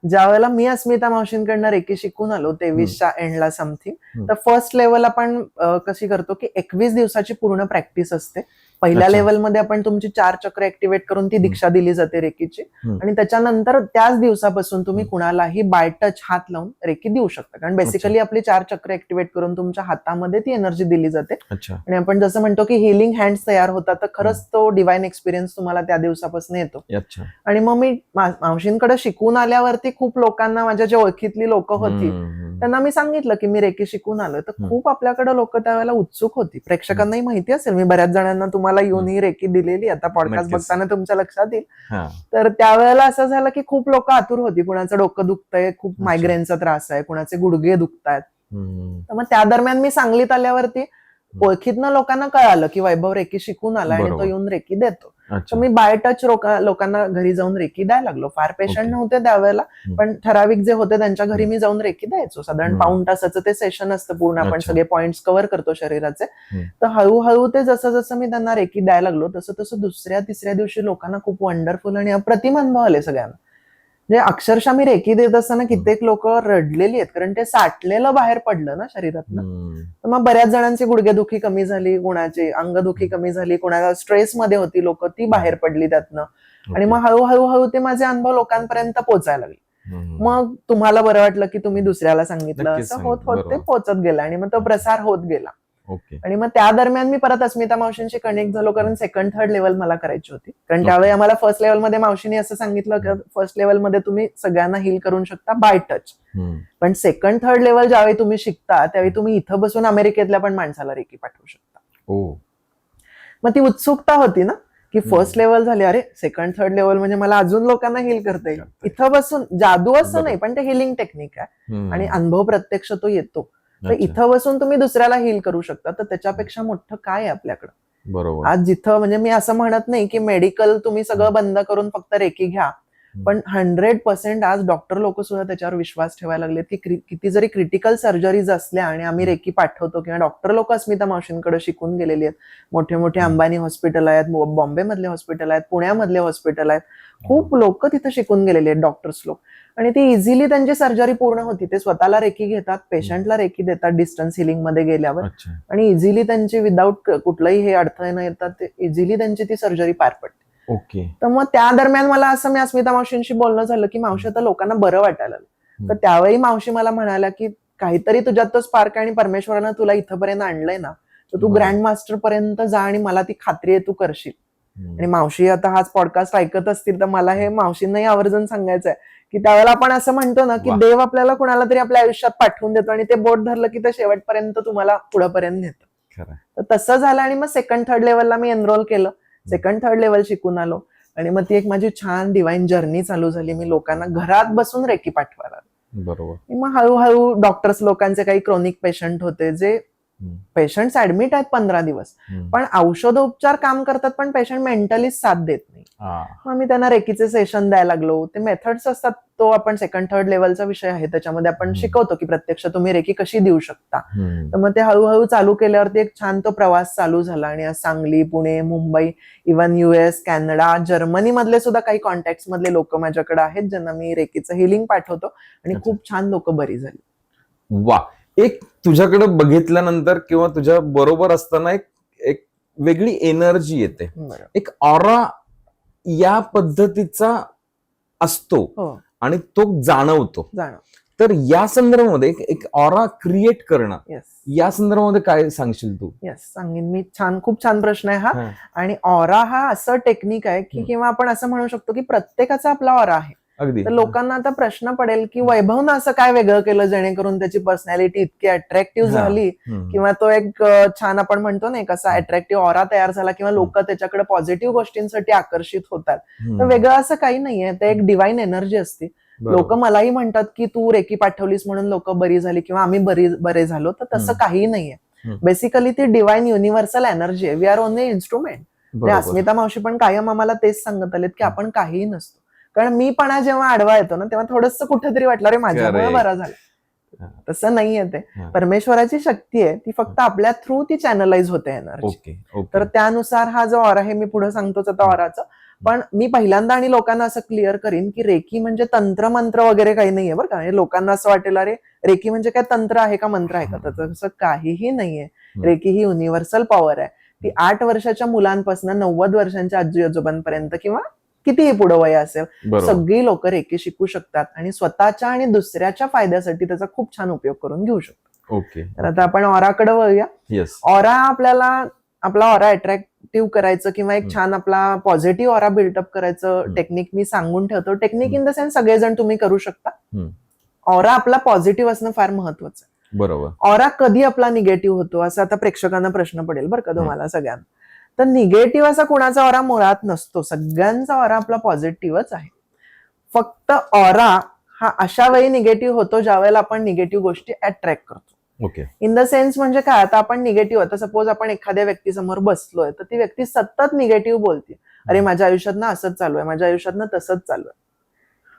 ज्या वेळेला मी अस्मिता मावशींकडनं रेकी शिकून आलो 23च्या एंडला समथिंग, तर फर्स्ट लेवल आपण कशी करतो की 21 दिवसाची पूर्ण प्रॅक्टिस असते. पहिल्या अच्छा. लेवलमध्ये आपण तुमची 4 चक्र ऍक्टिव्हेट करून ती दीक्षा दिली जाते रेकीची. आणि त्याच्यानंतर त्याच दिवसापासून तुम्ही कुणालाही बाय टच हात लावून रेकी देऊ शकता. कारण बेसिकली आपली 4 चक्र ऍक्टिव्हेट करून तुमच्या हातामध्ये ती एनर्जी दिली जाते. अच्छा. आणि आपण जसं म्हणतो की हिलिंग हँड्स तयार होतात, तर खरंच तो डिवाइन एक्सपिरियन्स तुम्हाला त्या दिवसापासून येतो. अच्छा. आणि मग मी मावशींकडे शिकून आल्यावरती खूप लोकांना, माझ्या जे ओळखीतली लोक होती, त्यांना मी सांगितलं की मी रेकी शिकून आलोय. तर खूप आपल्याकडे लोक त्यावेळेला उत्सुक होती. प्रेक्षकांनाही माहिती असेल, मी बऱ्याच जणांना तुम्हाला येऊन ही रेकी दिलेली, आता पॉडकास्ट नक्कीच. बघताना तुमच्या लक्षात येईल. हा. तर त्यावेळेला असं झालं की खूप लोक आतुर होती. कुणाचं डोकं दुखतंय, खूप अच्छा. मायग्रेनचा त्रास आहे, कुणाचे गुडघे दुखतायत. हम्म. तर मग त्या दरम्यान मी सांगलीत आल्यावरती ओळखीतनं लोकांना कळालं की वैभव रेकी शिकून आला आणि तो बरोबर. येऊन रेकी देतो. अच्छा. तर मी बाय टच लोकांना घरी जाऊन रेकी द्यायला लागलो. फार पेशंट Okay. नव्हते त्यावेळेला, पण ठराविक जे होते त्यांच्या घरी मी जाऊन रेकी द्यायचो. साधारण हम्म. पाऊण तासाचं ते सेशन असतं पूर्ण, आपण अच्छा. सगळे पॉइंट्स कव्हर करतो शरीराचे. हम्म. तर हळूहळू ते जसं मी त्यांना रेकी द्यायला लागलो, तसं दुसऱ्या तिसऱ्या दिवशी लोकांना खूप वंडरफुल आणि अप्रतिम अनुभव आले सगळ्यांना. म्हणजे अक्षरशः मी रेकी देत असताना कित्येक लोक रडलेली आहेत, कारण ते साठलेलं बाहेर पडलं ना शरीरातनं. हम्म. तर मग बऱ्याच जणांची गुडघेदुखी कमी झाली, कुणाची अंगदुखी कमी झाली, कुणाला स्ट्रेसमध्ये होती लोक, ती बाहेर पडली त्यातनं. आणि मग हळूहळू ते माझे अनुभव लोकांपर्यंत पोहोचायला लागले. हम्म. मग तुम्हाला बरं वाटलं की तुम्ही दुसऱ्याला सांगितलं, नक्कीच असं होत सांगितलं, ते बरोबर. पोहोचत गेलं आणि मग तो प्रसार होत गेला. ओके. आणि मग त्या दरम्यान मी परत अस्मिता मावशींशी कनेक्ट झालो, कारण सेकंड थर्ड लेवल मला करायची होती. कारण त्यावेळी आम्हाला फर्स्ट लेवलमध्ये मावशीने असं सांगितलं की फर्स्ट लेवलमध्ये तुम्ही सगळ्यांना हील करू शकता बाय टच, पण सेकंड थर्ड लेवल ज्यावेळी तुम्ही शिकता त्यावेळी तुम्ही इथं बसून अमेरिकेतल्या पण माणसाला रेकी पाठवू शकता. ओ. मग ती उत्सुकता होती ना की फर्स्ट लेवल झाली, अरे सेकंड थर्ड लेवल म्हणजे मला अजून लोकांना हील करता येईल. इथं बसून जादू असं नाही, पण ते हिलिंग टेक्निक आहे आणि अनुभव प्रत्यक्ष तो येतो. तर इथं बसून तुम्ही दुसऱ्याला हील करू शकता. तर त्याच्यापेक्षा मोठं काय आहे आपल्याकडं? बरोबर. आज जिथं, म्हणजे मी असं म्हणत नाही की मेडिकल तुम्ही सगळं बंद करून फक्त रेकी घ्या, पण 100% आज डॉक्टर लोक सुद्धा त्याच्यावर विश्वास ठेवायला लागलेत की किती जरी क्रिटिकल सर्जरीज असल्या आणि आम्ही रेकी पाठवतो, किंवा डॉक्टर लोक अस्मिता मावशींकडे शिकून गेलेली आहेत. मोठे मोठे अंबानी हॉस्पिटल आहेत, बॉम्बे मधले हॉस्पिटल आहेत, पुण्यामधले हॉस्पिटल आहेत, खूप लोक तिथे शिकून गेलेले आहेत डॉक्टर्स लोक. आणि ती इझिली त्यांची सर्जरी पूर्ण होती. ते स्वतःला रेकी घेतात, पेशंटला रेकी देतात डिस्टन्स हिलिंग मध्ये गेल्यावर, अच्छा. आणि इझिली त्यांची विदाऊट कुठलाही हे अडथळे न येतात ते इझिली त्यांची ती सर्जरी पार पडते. ओके. तर मग त्या दरम्यान मला असं, मी अस्मिता मावशींशी बोलणं झालं की मावशी आता लोकांना बरं वाटायला लागलं. तर त्यावेळी मावशी मला म्हणाल्या की काहीतरी तुझ्यात तो स्पार्क आहे आणि परमेश्वरानं तुला इथंपर्यंत आणलंय ना, तर तू ग्रँड मास्टर पर्यंत जा आणि मला ती खात्री आहे तू करशील. आणि मावशी आता हाच पॉडकास्ट ऐकत असतील तर मला हे मावशींनाही आवर्जून सांगायचं आहे की त्यावेळेला आपण असं म्हणतो ना की देव आपल्याला कुणाला तरी आपल्या आयुष्यात पाठवून देतो आणि ते बोट धरलं की ते शेवटपर्यंत तुम्हाला पुढेपर्यंत नेतं. तर तसं झालं आणि मग सेकंड थर्ड लेवलला मी एनरोल केलं. सेकंड थर्ड लेवल शिकून आलो आणि मग ती एक माझी छान डिवाइन जर्नी चालू झाली. मी लोकांना घरात बसून रेकी पाठवायला लागले. बरोबर. मग हळूहळू डॉक्टर्स लोकांचे काही क्रोनिक पेशंट होते जे पेशंट्स ऍडमिट आहेत 15 दिवस, पण औषधोपचार काम करतात पण पेशंट मेंटली साथ देत नाही. मग मी त्यांना रेकीचे सेशन द्यायला लागलो. ते मेथड्स असतात, तो आपण सेकंड थर्ड लेवलचा विषय आहे, त्याच्यामध्ये आपण शिकवतो की प्रत्यक्ष तुम्ही रेकी कशी देऊ शकता. तर मग ते हळूहळू चालू केल्यावरती एक छान तो प्रवास चालू झाला आणि आज Sangli, Pune, Mumbai, even US, Canada, Germany मधले सुद्धा काही कॉन्टॅक्ट मधले लोक माझ्याकडे आहेत ज्यांना मी रेकीचं हिलिंग पाठवतो आणि खूप छान लोक बरी झाली. वा. एक तुझ्याकडे बघितल्यानंतर किंवा तुझ्या बरोबर असताना एक एक वेगळी एनर्जी येते, एक ऑरा या पद्धतीचा असतो आणि तो जाणवतो. तर या संदर्भामध्ये एक ऑरा क्रिएट करणं, या संदर्भामध्ये काय सांगशील तू? सांगेन मी. खूप छान प्रश्न आहे हा. आणि ऑरा हा असं टेक्निक आहे की किंवा आपण असं म्हणू शकतो की प्रत्येकाचा आपला ऑरा आहे. अगदी. तर लोकांना आता प्रश्न पडेल की वैभवनं असं काय वेगळं केलं जेणेकरून त्याची पर्सनॅलिटी इतकी अट्रॅक्टिव्ह झाली किंवा तो एक छान आपण म्हणतो ना एक असा अट्रॅक्टिव्ह ऑरा तयार झाला किंवा लोक त्याच्याकडे पॉझिटिव्ह गोष्टींसाठी आकर्षित होतात. तर वेगळं असं काही नाहीये, ते एक डिवाइन एनर्जी असते. लोक मलाही म्हणतात की तू रेकी पाठवलीस म्हणून लोक बरी झाली किंवा आम्ही बरे झालो, तर तसं काही नाहीये. बेसिकली ती डिवाइन युनिव्हर्सल एनर्जी आहे. We are only instrument. Asmita मावशी पण कायम आम्हाला तेच सांगत आलेत की आपण काहीही नसतो. कारण मीपणा जेव्हा आडवा येतो ना तेव्हा थोडंसं कुठेतरी वाटलं अरे माझ्यामुळे बरं झालं. तसं नाहीये ते. परमेश्वराची शक्ती आहे, ती फक्त आपल्या थ्रू ती चॅनलाइज होते एनर्जी. तर त्यानुसार हा जो ऑरा आहे, मी पुढे सांगतोच आता ऑराचं, पण मी पहिल्यांदा आणि लोकांना असं क्लिअर करीन की रेकी म्हणजे तंत्र मंत्र वगैरे काही नाहीये बरं का. लोकांना असं वाटेल अरे रेकी म्हणजे काय तंत्र आहे का मंत्र आहे का, तर तसं काहीही नाहीये. रेकी ही युनिव्हर्सल पॉवर आहे. ती 8 वर्षाच्या मुलांपासून 90 वर्षांच्या आजी आजोबांपर्यंत किंवा कितीही पुढे वय असेल, सगळी लोक रेकी शिकू शकतात आणि स्वतःच्या आणि दुसऱ्याच्या फायद्यासाठी त्याचा खूप छान उपयोग करून घेऊ शकतो. तर आता आपण ऑराकडे वळूया. ऑरा आपल्याला आपला ऑरा अट्रॅक्टिव्ह करायचं किंवा एक छान आपला पॉझिटिव्ह ऑरा बिल्डअप करायचं टेक्निक मी सांगून ठेवतो. टेक्निक इन द सेन्स सगळेजण तुम्ही करू शकता. ऑरा आपला पॉझिटिव्ह असणं फार महत्वाचं आहे. बरोबर. ऑरा कधी आपला निगेटिव्ह होतो असं आता प्रेक्षकांना प्रश्न पडेल बरं का तुम्हाला सगळ्यांना. तर निगेटिव्ह असा कुणाचा ऑरा मुळात नसतो. सगळ्यांचा ऑरा आपला पॉझिटिव्हच आहे. फक्त ऑरा हा अशा वेळी निगेटिव्ह होतो ज्या वेळेला आपण निगेटिव्ह गोष्टी अट्रॅक्ट करतो. इन द सेन्स म्हणजे काय, आता आपण निगेटिव्ह, आता सपोज आपण एखाद्या व्यक्तीसमोर बसलोय तर ती व्यक्ती सतत निगेटिव्ह बोलते, अरे माझ्या आयुष्यात ना असंच चालू आहे, माझ्या आयुष्यात ना तसंच चालू आहे.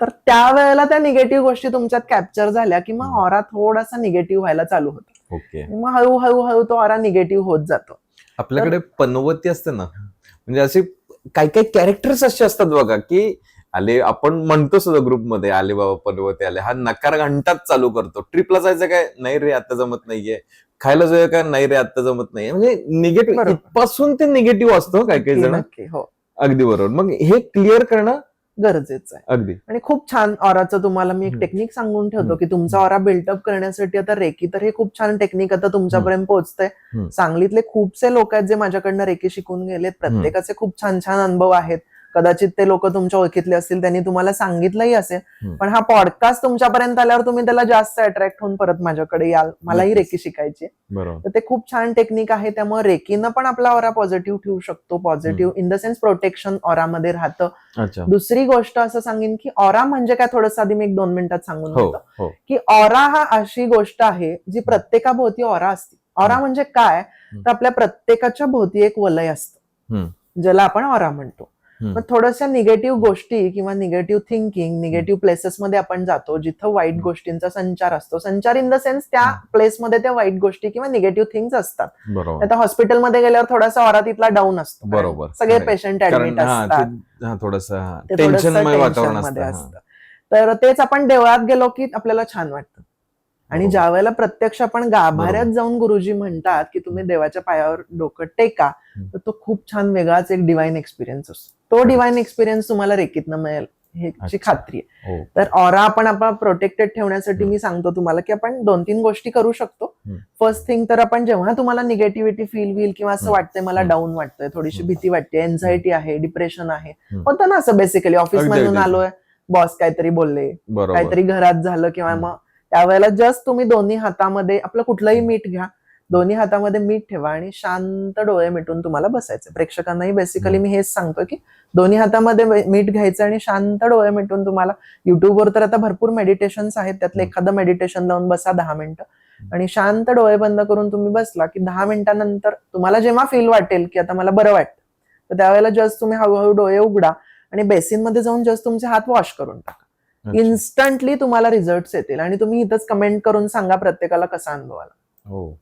तर त्यावेळेला त्या निगेटिव्ह गोष्टी तुमच्यात कॅप्चर झाल्या की मग ऑरा थोडासा निगेटिव्ह व्हायला चालू होतो. मग हळूहळू तो ऑरा निगेटिव्ह होत जातो. आपल्याकडे पनवती असते ना, म्हणजे असे काही काही कॅरेक्टर्स असे असतात बघा की आले, आपण म्हणतो सुद्धा ग्रुपमध्ये आले बाबा पनवती आले, हा नकार घंटाच चालू करतो. ट्रिपला जायचं काय, नाही रे आता जमत नाहीये. खायला जायचं काय, नाही रे आता जमत नाहीये. म्हणजे निगेटिव्ह पासून ते निगेटिव्ह असतो काही काही जण. अगदी बरोबर. मग हे क्लिअर करणं गरजेचं आहे. अगदी. आणि खूप छान ऑराचं तुम्हाला मी एक टेक्निक सांगून ठेवतो की तुमचा ऑरा बिल्डअप करण्यासाठी आता रेकी, तर हे खूप छान टेक्निक आता तुमच्यापर्यंत पोहोचतंय. सांगलीतले खूपसे लोक आहेत जे माझ्याकडनं रेकी शिकून गेलेत. प्रत्येकाचे खूप छान छान अनुभव आहेत. कदाचित ते लोक तुमच्या ओळखीतले असतील, त्यांनी तुम्हाला सांगितलंही असेल. पण हा पॉडकास्ट तुमच्यापर्यंत आल्यावर तुम्ही त्याला जास्त अट्रॅक्ट होऊन परत माझ्याकडे याल, मलाही रेकी शिकायची. तर ते खूप छान टेक्निक आहे. त्यामुळे रेकीनं पण आपला ऑरा पॉझिटिव्ह ठेवू शकतो. Positive in the sense protection ऑरामध्ये राहतं. दुसरी गोष्ट असं सांगेन की ऑरा म्हणजे काय, थोडंसं आधी मी 1-2 मिनिटात सांगून देतो की ऑरा हा अशी गोष्ट आहे जी प्रत्येकाभोवती ऑरा असते. ऑरा म्हणजे काय, तर आपल्या प्रत्येकाच्या भोवती एक वलय असतं ज्याला आपण ऑरा म्हणतो. मग थोड्याशा निगेटिव्ह गोष्टी किंवा निगेटिव्ह थिंकिंग, निगेटिव्ह प्लेसेसमध्ये आपण जातो जिथं वाईट गोष्टींचा संचार असतो. संचार इन द सेन्स त्या प्लेसमध्ये त्या वाईट गोष्टी किंवा निगेटिव्ह थिंग्स असतात. आता हॉस्पिटलमध्ये गेल्यावर थोडासा ऑरा तिथला डाऊन असतो. बरोबर. सगळे पेशंट ऍडमिट असतात, थोडंसं टेन्शनमध्ये असतं. तर तेच आपण देवळात गेलो की आपल्याला छान वाटतं. आणि ज्या वेळेला प्रत्यक्ष आपण गाभाऱ्यात जाऊन गुरुजी म्हणतात की तुम्ही देवाच्या पायावर डोकं टेका, तर तो खूप छान वेगळाच एक डिवाइन एक्सपिरियन्स असतो. तो डिवाइन एक्सपिरियन्स तुम्हाला रेकीतनं मिळेल ह्याची खात्री आहे. तर ऑरा आपण आपला प्रोटेक्टेड ठेवण्यासाठी मी सांगतो तुम्हाला की आपण 2-3 गोष्टी करू शकतो. फर्स्ट थिंग, तर आपण जेव्हा तुम्हाला निगेटिव्हिटी फील होईल किंवा असं वाटतंय मला डाऊन वाटतंय, थोडीशी भीती वाटते, एन्झायटी आहे, डिप्रेशन आहे, होतं ना असं बेसिकली ऑफिस मधून आलोय, बॉस काहीतरी बोलले, काहीतरी घरात झालं किंवा मग त्यावेळेला जस्ट तुम्ही दोन्ही हातामध्ये आपलं कुठलंही मीठ घ्या, दोन्ही हातामध्ये मीठ ठेवा आणि शांत डोळे मिटून तुम्हाला बसायचं. प्रेक्षकांनाही बेसिकली मी हेच सांगतो की दोन्ही हातामध्ये मीठ घ्यायचं आणि शांत डोळे मिटून तुम्हाला, युट्यूबवर तर आता भरपूर मेडिटेशन्स आहेत, त्यातलं एखादं मेडिटेशन लावून बसा 10 मिनिटं आणि शांत डोळे बंद करून तुम्ही बसला की 10 मिनिटांनंतर तुम्हाला जेव्हा फील वाटेल की आता मला बरं वाटतं, तर त्यावेळेला जस्ट तुम्ही हळूहळू डोळे उघडा आणि बेसिनमध्ये जाऊन जस्ट तुमचे हात वॉश करून टाका. इन्स्टंटली तुम्हाला रिझल्ट्स येतील आणि तुम्ही इथंच कमेंट करून सांगा प्रत्येकाला कसा अनुभव आला. हो.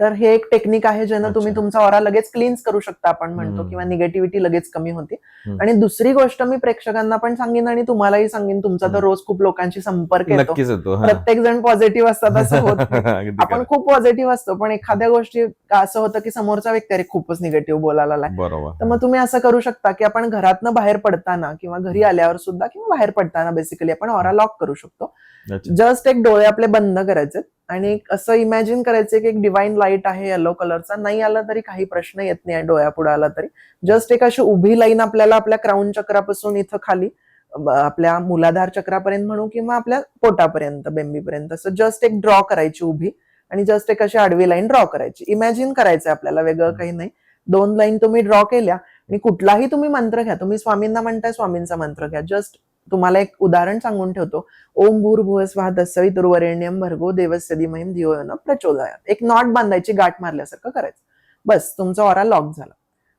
तर हे एक टेक्निक आहे ज्यानं तुम्ही अच्छा. तुमचा ऑरा लगेच क्लीन्स करू शकता आपण म्हणतो, किंवा निगेटिव्हिटी लगेच कमी होते. आणि दुसरी गोष्ट मी प्रेक्षकांना पण सांगेन आणि तुम्हालाही सांगेन, तुमचा तर रोज खूप लोकांशी संपर्क येतो, नक्कीच येतो. प्रत्येक जण पॉझिटिव्ह असतात असं होत नाही. अगदी आपण खरं. खूप पॉझिटिव्ह असतो, पण एखाद्या गोष्टी असं होतं की समोरचा व्यक्ती अरे खूपच निगेटिव्ह बोलायला लागलाय. बरोबर. तर मग तुम्ही असं करू शकता की आपण घरातनं बाहेर पडताना किंवा घरी आल्यावर सुद्धा किंवा बाहेर पडताना बेसिकली आपण ऑरा लॉक करू शकतो. अच्छा. जस्ट एक डोळे आपले बंद करायचे आणि असं इमॅजिन करायचं की एक डिवाइन लाईट आहे येलो कलरचा, नाही आला तरी काही प्रश्न येत नाही, डोळ्या पुढे आला तरी जस्ट एक अशी उभी लाईन आपल्याला आपल्या क्राऊन चक्रापासून इथं खाली आपल्या मूलाधार चक्रापर्यंत म्हणू किंवा आपल्या पोटापर्यंत बेंबीपर्यंत असं जस्ट एक ड्रॉ करायची उभी आणि जस्ट एक अशी आडवी लाईन ड्रॉ करायची. इमॅजिन करायचं आपल्याला, वेगळं काही नाही. 2 लाईन तुम्ही ड्रॉ केल्या आणि कुठलाही तुम्ही मंत्र घ्या, तुम्ही स्वामींना म्हणताय स्वामींचा मंत्र घ्या. जस्ट तुम्हाला एक उदाहरण सांगून ठेवतो, ओम भूर्भुवस्वः तत्सवितुर्वरेण्यं भर्गो देवस्य धीमहि धियो यो नः प्रचोदयात्. एक नॉट बांधायची, गाठ मारल्यासारखं करायचं. बस तुमचा ऑरा लॉक झाला.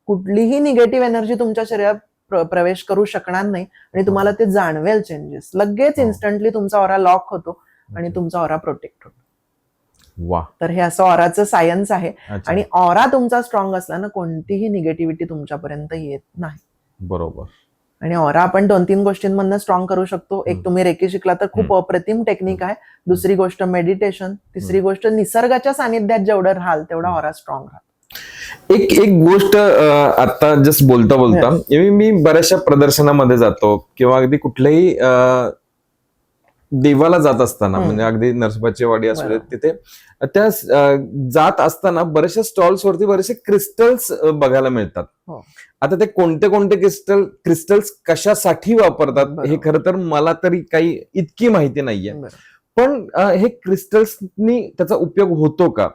कुठलीही निगेटिव्ह एनर्जी तुमच्या शरीरात प्रवेश करू शकणार नाही आणि तुम्हाला ते जाणवेल चेंजेस. लगेच इन्स्टंटली तुमचा ऑरा लॉक होतो आणि तुमचा ऑरा प्रोटेक्ट होतो. वा. तर हे असं ऑराचं सायन्स आहे. अच्छा. आणि ऑरा तुमचा स्ट्रॉंग असला ना, कोणतीही निगेटिव्हिटी तुमच्यापर्यंत येत नाही. बरोबर. आणि ऑरा आपण 2-3 गोष्टींमधनं स्ट्रॉंग करू शकतो. एक तुम्ही रेकी शिकला तर खूप अप्रतिम टेक्निक आहे. दुसरी गोष्ट मेडिटेशन. तिसरी गोष्ट निसर्गाच्या सानिध्यात जेवढं राहाल तेवढा ऑरा स्ट्रॉंग राहतो. एक गोष्ट आता जस्ट बोलता मी बऱ्याचशा प्रदर्शनामध्ये जातो किंवा अगदी कुठल्याही देवाला जात असताना, म्हणजे अगदी नरसोबाची वाडी असू दे, तिथे त्या जात असताना बऱ्याचशा स्टॉल्स वरती बरेचसे क्रिस्टल्स बघायला मिळतात. आता ते कोणते क्रिस्टल्स कशासाठी वापरतात हे खरं तर मला तरी काही इतकी माहिती नाहीये, पण हे क्रिस्टल्सनी त्याचा उपयोग होतो का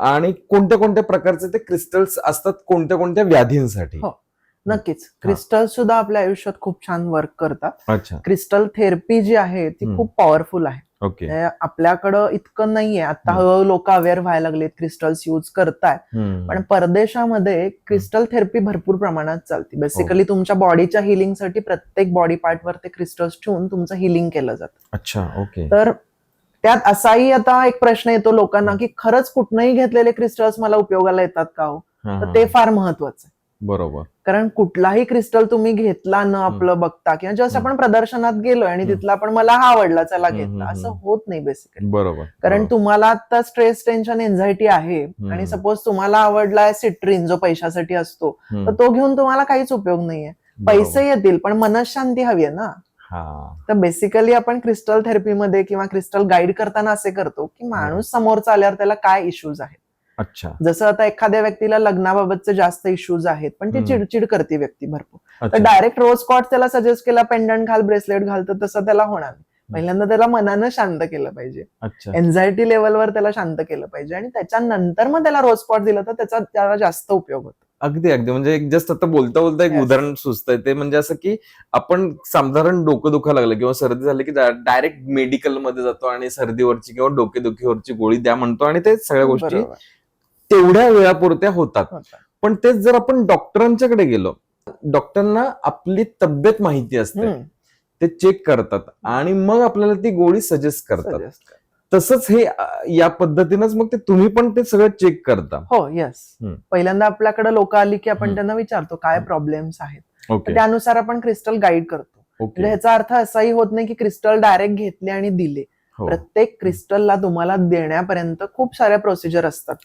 आणि कोणत्या प्रकारचे ते क्रिस्टल्स असतात कोणत्या व्याधींसाठी? नक्कीच. क्रिस्टल सुद्धा आपल्या आयुष्यात खूप छान वर्क करतात. अच्छा. क्रिस्टल थेरपी जी आहे ती खूप पॉवरफुल आहे. ओके. आपल्याकडं इतकं नाहीये. आता हळूहळू लोक अवेअर व्हायला लागलेत, क्रिस्टल्स युज करतायत. पण परदेशामध्ये क्रिस्टल थेरपी भरपूर प्रमाणात चालते. बेसिकली तुमच्या बॉडीच्या हिलिंगसाठी प्रत्येक बॉडी पार्टवर ते क्रिस्टल्स ठेवून तुमचं हिलिंग केलं जातं. अच्छा. ओके. तर त्यात असाही आता एक प्रश्न येतो लोकांना की खरंच कुठनंही घेतलेले क्रिस्टल्स मला उपयोगाला येतात का हो? तर ते फार महत्वाचं आहे. बरोबर. कारण कुठलाही क्रिस्टल तुम्ही घेतला न आपलं बघता किंवा जस्ट आपण प्रदर्शनात गेलोय आणि तिथला आपण मला हा आवडला चला घेतला, असं होत नाही बेसिकली. बरोबर. कारण तुम्हाला आता स्ट्रेस, टेन्शन, एन्झायटी आहे आणि सपोज तुम्हाला आवडलाय सिट्रीन जो पैशासाठी असतो, तर तो घेऊन तुम्हाला काहीच उपयोग नाहीये. पैसे येतील पण मनशांती हवी आहे ना. तर बेसिकली आपण क्रिस्टल थेरपीमध्ये किंवा क्रिस्टल गाईड करताना असे करतो की माणूस समोरचा आल्यावर त्याला काय इश्यूज आहेत. अच्छा. जसं आता एखाद्या व्यक्तीला लग्नाबाबतचे जास्त इश्यूज आहेत पण ती चिडचिड करते व्यक्ती भरपूर, तर डायरेक्ट रोज क्वार्ट्ज त्याला सजेस्ट केला, पेंडंट घाल, ब्रेसलेट घाल, तर तसं त्याला होणार नाही. पहिल्यांदा त्याला मनानं शांत केलं पाहिजे, एन्झायटी लेवलवर त्याला शांत केलं पाहिजे आणि त्याच्यानंतर मग त्याला रोज क्वार्ट्ज दिलं तर त्याला जास्त उपयोग होतो. अगदी म्हणजे एक जस्ट आता बोलता एक उदाहरण सुचतंय ते म्हणजे असं की आपण साधारण डोकं दुखायला लागलं किंवा सर्दी झाली की डायरेक्ट मेडिकल मध्ये जातो आणि सर्दीवरची किंवा डोकेदुखीवरची गोळी द्या म्हणतो आणि ते सगळ्या गोष्टी तेवढ्या वेळापुरत्या होतात. पण तेच जर आपण डॉक्टरांच्याकडे गेलो, डॉक्टरांना आपली तब्येत माहिती असते, ते चेक करतात आणि मग आपल्याला ती गोळी सजेस्ट करतात. तसंच हे या पद्धतीनंच मग ते तुम्ही पण ते सगळं चेक करता? हो, येस. पहिल्यांदा आपल्याकडे लोक आली की आपण त्यांना विचारतो काय प्रॉब्लेम्स आहेत, त्यानुसार आपण क्रिस्टल गाईड करतो. म्हणजे ह्याचा अर्थ असाही होत नाही की क्रिस्टल डायरेक्ट घेतले आणि दिले. प्रत्येक क्रिस्टलला तुम्हाला देण्यापर्यंत खूप साऱ्या प्रोसिजर असतात.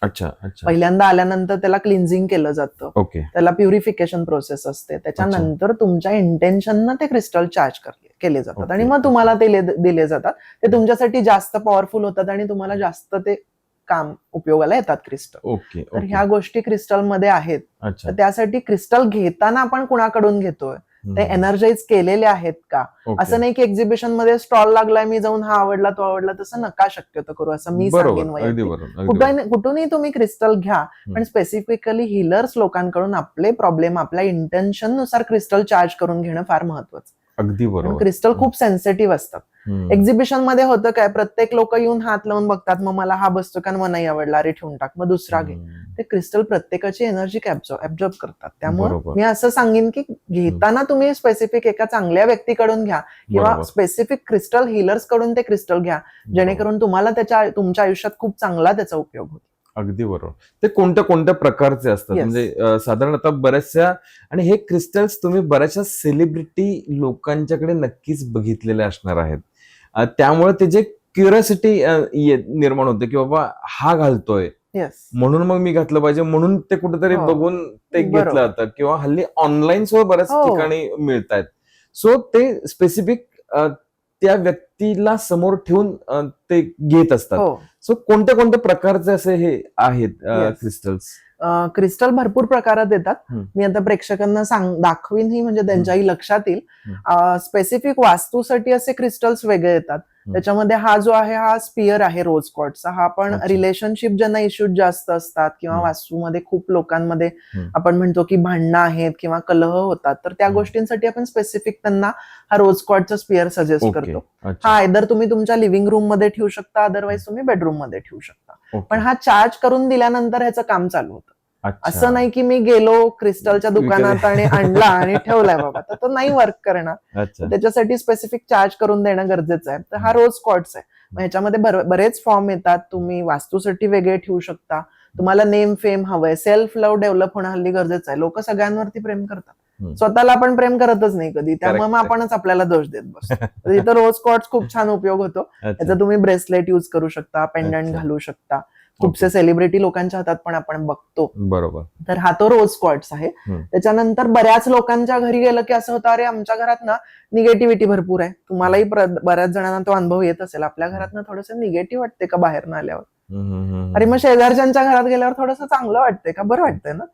पहिल्यांदा आल्यानंतर त्याला क्लिन्झिंग केलं जातं, त्याला प्युरिफिकेशन प्रोसेस असते, त्याच्यानंतर तुमच्या इंटेन्शननं ते क्रिस्टल चार्ज केले जातात आणि मग तुम्हाला ते दिले जातात. ते तुमच्यासाठी जास्त पॉवरफुल होतात आणि तुम्हाला जास्त ते काम उपयोगाला येतात क्रिस्टल. तर ह्या गोष्टी क्रिस्टल मध्ये आहेत. तर त्यासाठी क्रिस्टल घेताना आपण कुणाकडून घेतोय ते एनर्जाइज केलेले आहेत का? असं नाही की एक्झिबिशन मध्ये स्टॉल लागलाय, मी जाऊन हा आवडला तो आवडला, तसं नका शक्यतो करू, असं मी सांगेन वैयक्तिक. कुठूनही तुम्ही क्रिस्टल घ्या, पण स्पेसिफिकली हिलर्स लोकांकडून आपले प्रॉब्लेम आपल्या इंटेन्शन नुसार क्रिस्टल चार्ज करून घेणं फार महत्वाचं. अगदी बरोबर. क्रिस्टल खूप सेन्सिटिव्ह असतात. एक्झिबिशन मध्ये होतं काय, प्रत्येक लोक येऊन हात लावून बघतात, मग मला हा बसतो का, मग नाही आवडला, अरे ठेवून टाक, मग दुसरा घे. ते क्रिस्टल प्रत्येकाची एनर्जी ऍब्झॉर्ब करतात. त्यामुळे मी असं सांगेन की घेताना तुम्ही स्पेसिफिक एका चांगल्या व्यक्तीकडून घ्या किंवा स्पेसिफिक क्रिस्टल हिलर्स कडून ते क्रिस्टल घ्या, जेणेकरून तुम्हाला तुमच्या आयुष्यात खूप चांगला त्याचा उपयोग होतो. अगदी बरोबर. ते कोणत्या कोणत्या प्रकारचे असतात, म्हणजे साधारणतः बऱ्याचशा, आणि हे क्रिस्टल्स तुम्ही बऱ्याचशा सेलिब्रिटी लोकांच्याकडे नक्कीच बघितलेले असणार आहेत, त्यामुळे ते जे क्युरियोसिटी निर्माण होते की बाबा हा घालतोय म्हणून मग मी घातलं पाहिजे, म्हणून ते कुठेतरी बघून ते घेतलं जातं, किंवा हल्ली ऑनलाईन सुद्धा बऱ्याच ठिकाणी मिळत आहेत. सो ते स्पेसिफिक त्या व्यक्तीला समोर ठेवून ते घेत असतात. सो कोणत्या कोणत्या प्रकारचे असे हे आहेत क्रिस्टल्स? क्रिस्टल भरपूर प्रकारात येतात. मी आता प्रेक्षकांना दाखवीन ही, म्हणजे त्यांच्याही लक्षात येईल. स्पेसिफिक वास्तूसाठी असे क्रिस्टल्स वेगळे येतात. त्याच्यामध्ये हा जो आहे हा स्पियर आहे रोज क्वार्ट्सचा. हा पण रिलेशनशिप ज्यांना इश्यूज जास्त असतात किंवा वास्तूमध्ये खूप लोकांमध्ये आपण म्हणतो की भांडणं आहेत किंवा कलह होतात, तर त्या गोष्टींसाठी आपण स्पेसिफिक त्यांना हा रोज क्वार्ट्सचा स्पियर सजेस्ट करतो. हा आयदर तुम्ही तुमच्या लिव्हिंग रूम मध्ये ठेवू शकता, अदरवाईज तुम्ही बेडरूम मध्ये ठेवू शकता. पण हा चार्ज करून दिल्यानंतर ह्याचं काम चालू होतं. असं नाही की मी गेलो क्रिस्टलच्या दुकानात आणि आणला आणि ठेवलाय बाबा, तर तो नाही वर्क करणार. त्याच्यासाठी स्पेसिफिक चार्ज करून देणं गरजेचं आहे. तर हा रोज क्वार्ट्स आहे. ह्याच्यामध्ये बरेच फॉर्म येतात. तुम्ही वास्तूसाठी वेगळे ठेवू शकता. तुम्हाला नेम फेम हवंय, सेल्फ लव्ह डेव्हलप होणं हल्ली गरजेचं आहे. लोक सगळ्यांवरती प्रेम करतात, स्वतःला आपण प्रेम करतच नाही कधी, त्यामुळे मग आपणच आपल्याला दोष देत बसतो. इथं रोज क्वार्ट्स खूप छान उपयोग होतो. याचा तुम्ही ब्रेसलेट युज करू शकता, पेंडंट घालू शकता. खूपसे सेलिब्रिटी लोकांच्या हातात पण आपण बघतो. बरोबर. तर हा तो रोज क्वार्ट्स आहे. त्याच्यानंतर बऱ्याच लोकांच्या घरी गेलं की असं होतं, अरे आमच्या घरात ना निगेटिव्हिटी भरपूर आहे. तुम्हालाही बऱ्याच जणांना तो अनुभव येत असेल, आपल्या घरात ना थोडंसं निगेटिव्ह वाटते का बाहेर ना आल्यावर, अरे मग शेजारच्यांच्या घरात गेल्यावर थोडंसं चांगलं वाटतंय का, बरं वाटतंय ना.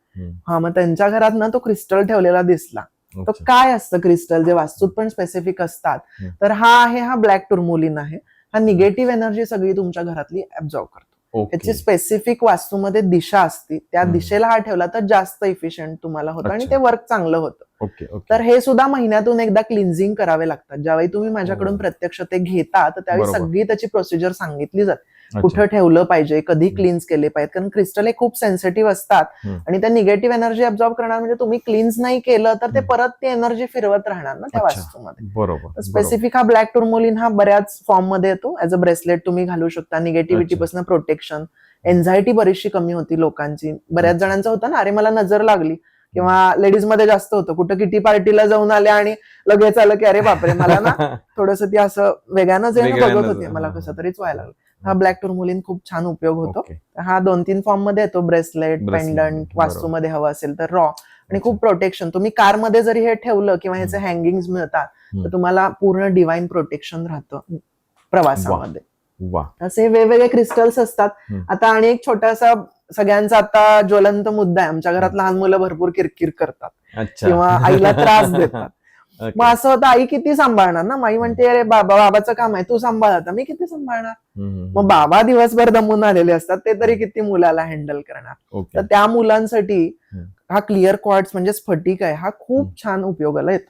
हा, मग त्यांच्या घरात ना तो क्रिस्टल ठेवलेला दिसला. तो काय असतं क्रिस्टल, जे वास्तूत पण स्पेसिफिक असतात, तर हा ब्लॅक टुर्मोलिन आहे. हा निगेटिव्ह एनर्जी सगळी तुमच्या घरातली ऍब्झॉर्ब करतो. त्याची स्पेसिफिक वास्तूमध्ये दिशा असते, त्या दिशेला हा ठेवला तर जास्त इफिशियंट तुम्हाला होतं आणि ते वर्क चांगलं होतं. तर हे सुद्धा महिन्यातून एकदा क्लिन्झिंग करावे लागतात. ज्यावेळी तुम्ही माझ्याकडून प्रत्यक्ष ते घेता, तर त्यावेळी सगळी त्याची प्रोसिजर सांगितली जाते. कुठं ठेवलं पाहिजे, कधी क्लीन्स केले पाहिजेत, कारण क्रिस्टल हे खूप सेन्सिटिव्ह असतात आणि त्या निगेटिव्ह एनर्जी ऍब्झॉर्ब करणार. म्हणजे तुम्ही क्लीन्स नाही केलं तर ते परत ती एनर्जी फिरवत राहणार ना त्या वास्तूमध्ये. बरोबर. स्पेसिफिक हा ब्लॅक टुर्मोलिन हा बऱ्याच फॉर्म मध्ये येतो. ऍज अ ब्रेसलेट तुम्ही घालू शकता. निगेटिव्हिटी पासून प्रोटेक्शन, एन्झायटी बरीचशी कमी होती लोकांची. बऱ्याच जणांचं होतं ना, अरे मला नजर लागली, किंवा लेडीज मध्ये जास्त होतं, कुठं किटी पार्टीला जाऊन आले आणि लगेच आलं की अरे बापरे मला ना थोडंसं ती असं वेगळ्या नजरेनं बघत होती, मला कसं तरीच व्हायला लागलं. हा ब्लॅक टुर्मोलिन खूप छान उपयोग होतो. हा 2-3 फॉर्म मध्ये येतो. ब्रेसलेट, पेंडंट, वास्तूमध्ये हवं असेल तर रॉ, आणि खूप प्रोटेक्शन. तुम्ही कारमध्ये जरी हे ठेवलं किंवा ह्याचे हँगिंग्स मिळतात, तर तुम्हाला पूर्ण डिवाइन प्रोटेक्शन राहतं प्रवासामध्ये. असे वेगवेगळे क्रिस्टल्स असतात. आता आणि एक छोटासा सगळ्यांचा आता ज्वलंत मुद्दा आहे, आमच्या घरात लहान मुलं भरपूर किरकिर करतात किंवा आईला त्रास देतात. मग असं होतं, आई किती सांभाळणार ना. आई म्हणते अरे बाबाचं काम आहे, तू सांभाळ, आता मी किती सांभाळणार. मग बाबा दिवसभर दमून आलेले असतात, ते तरी किती मुलाला हँडल करणार. तर त्या मुलांसाठी हा क्लिअर क्वार्ट्स म्हणजे स्फटिक आहे, हा खूप छान उपयोगाला येतो.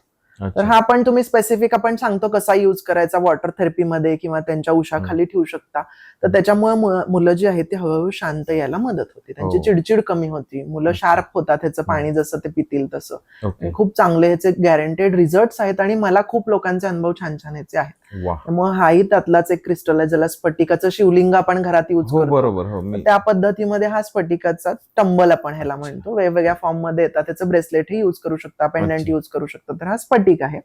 तर हा पण तुम्ही स्पेसिफिक आपण सांगतो कसा युज करायचा, वॉटर थेरपीमध्ये किंवा त्यांच्या उशाखाली ठेवू शकता. तर त्याच्यामुळे मुलं जी आहेत ती हळूहळू शांत यायला मदत होते, त्यांची चिडचिड कमी होती, मुलं शार्प होतात ह्याचं पाणी जसं ते पितील तसं. खूप चांगले ह्याचे गॅरंटेड रिझल्ट्स आहेत आणि मला खूप लोकांचे अनुभव छान छान ह्याचे आहेत. त्यामुळे हाही त्यातलाच एक क्रिस्टल आहे, ज्याला स्फटिकाचं शिवलिंग आपण घरात युज करतो. त्या पद्धतीमध्ये हा स्फटिकाचा टंबल आपण ह्याला म्हणतो. वेगवेगळ्या फॉर्म मध्ये येतात. त्याचं ब्रेसलेटही युज करू शकता, पेंडंट युज करू शकता. तर हा स्फटिक आहे.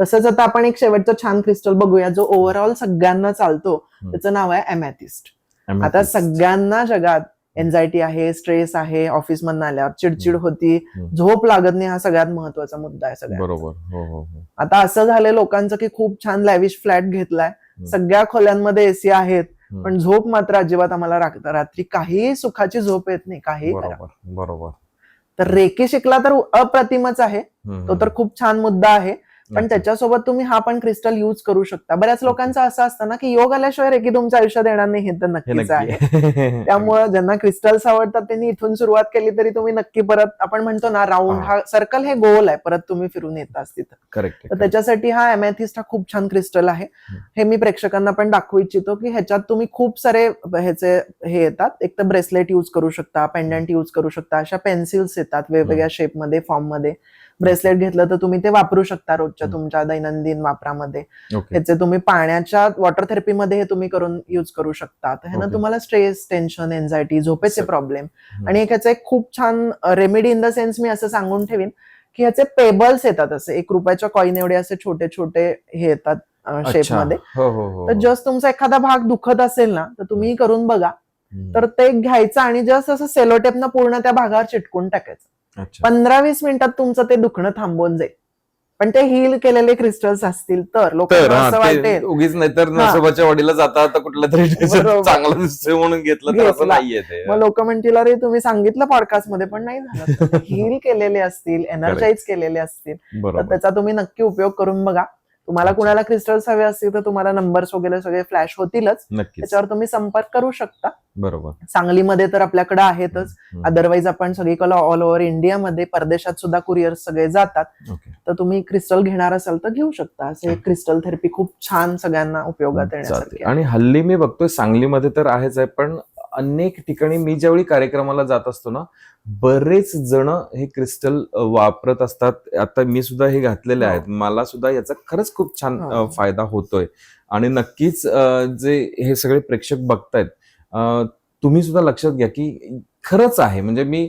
तसंच आता आपण एक शेवटचं छान क्रिस्टल बघूया, जो ओव्हरऑल सगळ्यांना चालतो. त्याचं नाव आहे एमॅथिस्ट. आता सगळ्यांना जगात एन्झायटी आहे, स्ट्रेस आहे, ऑफिस मधून आल्यावर चिडचिड होती, झोप लागत नाही, हा सगळ्यात महत्वाचा मुद्दा आहे सगळ्यांचा. आता असं झालंय लोकांचं की खूप छान लॅविश फ्लॅट घेतलाय, सगळ्या खोल्यांमध्ये एसी आहेत, पण झोप मात्र अजिबात आम्हाला रात्री काही सुखाची झोप येत नाही, काही करा. तर रेकी शिकला तर अप्रतिमच आहे, तो तर खूप छान मुद्दा आहे. पण त्याच्यासोबत तुम्ही हा पण क्रिस्टल युज करू शकता. बऱ्याच लोकांचं असं असतं ना की योग आल्याशिवाय रेकी तुमच्या आयुष्यात येणार नाही, हे तर नक्कीच आहे. त्यामुळे ज्यांना क्रिस्टल्स आवडतात त्यांनी इथून सुरुवात केली तरी तुम्ही नक्की परत, आपण म्हणतो ना राऊंड, हा सर्कल हे गोल आहे, परत तुम्ही फिरून येताच तिथं. करेक्ट. तर त्याच्यासाठी हा एमेथिस्ट हा खूप छान क्रिस्टल आहे. हे मी प्रेक्षकांना पण दाखवू इच्छितो की ह्याच्यात तुम्ही खूप सारे ह्याचे हे येतात. एक तर ब्रेसलेट युज करू शकता, पेंडंट युज करू शकता, अशा पेन्सिल्स येतात वेगवेगळ्या शेपमध्ये, फॉर्ममध्ये. ब्रेसलेट घेतलं तर तुम्ही ते वापरू शकता रोजच्या तुमच्या दैनंदिन वापरामध्ये. ह्याचे तुम्ही पाण्याच्या वॉटर थेरपीमध्ये हे तुम्ही करून युज करू शकता. तर ह्यानं तुम्हाला स्ट्रेस, टेन्शन, एन्झायटी, झोपेचे प्रॉब्लेम, आणि ह्याचं एक खूप छान रेमेडी इन द सेन्स मी असं सांगून ठेवीन की ह्याचे पेबल्स येतात, असे 1 रुपयाच्या कॉइन एवढे असे छोटे छोटे हे येतात शेपमध्ये. तर जस्ट तुमचा एखादा भाग दुखत असेल ना तर तुम्ही करून बघा. तर ते घ्यायचं आणि जस्ट असं सेलोटेपनं पूर्ण त्या भागावर चिटकून टाकायचं. 15-20 मिनिटात तुमचं ते दुखणं थांबून जाईल. पण ते हील केलेले क्रिस्टल्स असतील तर लोकांना असं वाटेल उगीच नाहीतर नसोबाच्या वाडीला जाता आता कुठलं तरी चांगलं दिसतंय म्हणून घेतलं तर असं नाहीये ते. मग लोक म्हणतील अरे तुम्ही सांगितलं पॉडकास्ट मध्ये पण नाही झालं. हील केलेले असतील, एनर्जाइज केलेले असतील, तर त्याचा तुम्ही नक्की उपयोग करून बघा. तुम्हाला कुणाला क्रिस्टल्स हवे असतील तर तुम्हाला नंबर्स वगैरे सगळे फ्लॅश होतीलच, त्याच्यावर तुम्ही संपर्क करू शकता. बरोबर. सांगलीमध्ये तर आपल्याकडे आहेतच, अदरवाईज आपण सगळीकडे ऑल ओव्हर इंडियामध्ये, परदेशात सुद्धा कुरिअर सगळे जातात. तर तुम्ही क्रिस्टल घेणार असाल तर घेऊ शकता. असे क्रिस्टल थेरपी खूप छान सगळ्यांना उपयोगात येण्यासारखी. आणि हल्ली मी बघतोय सांगलीमध्ये तर आहेच आहे, पण अनेक ठिकाणी मी ज्यावेळी कार्यक्रमाला जात असतो ना, बरेच जण हे क्रिस्टल वापरत असतात. आता मी सुद्धा हे घातलेले आहेत, मला सुद्धा याचा खरंच खूप छान फायदा होतोय. आणि नक्कीच जे हे सगळे प्रेक्षक बघतायत, तुम्ही सुद्धा लक्षात घ्या की खरंच आहे. म्हणजे मी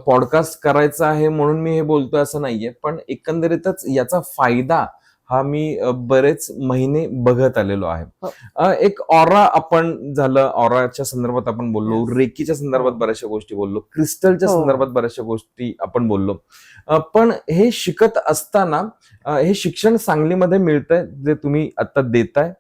पॉडकास्ट करायचा आहे म्हणून मी हे बोलतोय असं नाहीये, पण एकंदरीतच याचा फायदा हा मी बरेच महिने बघत आलेलो आहे. एक ऑरा आपण झालं, ऑराच्या संदर्भात आपण बोललो, रेकीच्या संदर्भात बऱ्याचशा गोष्टी बोललो, क्रिस्टलच्या संदर्भात बऱ्याचशा गोष्टी आपण बोललो. पण हे शिकत असताना हे शिक्षण सांगलीमध्ये मिळतंय जे तुम्ही आता देताय,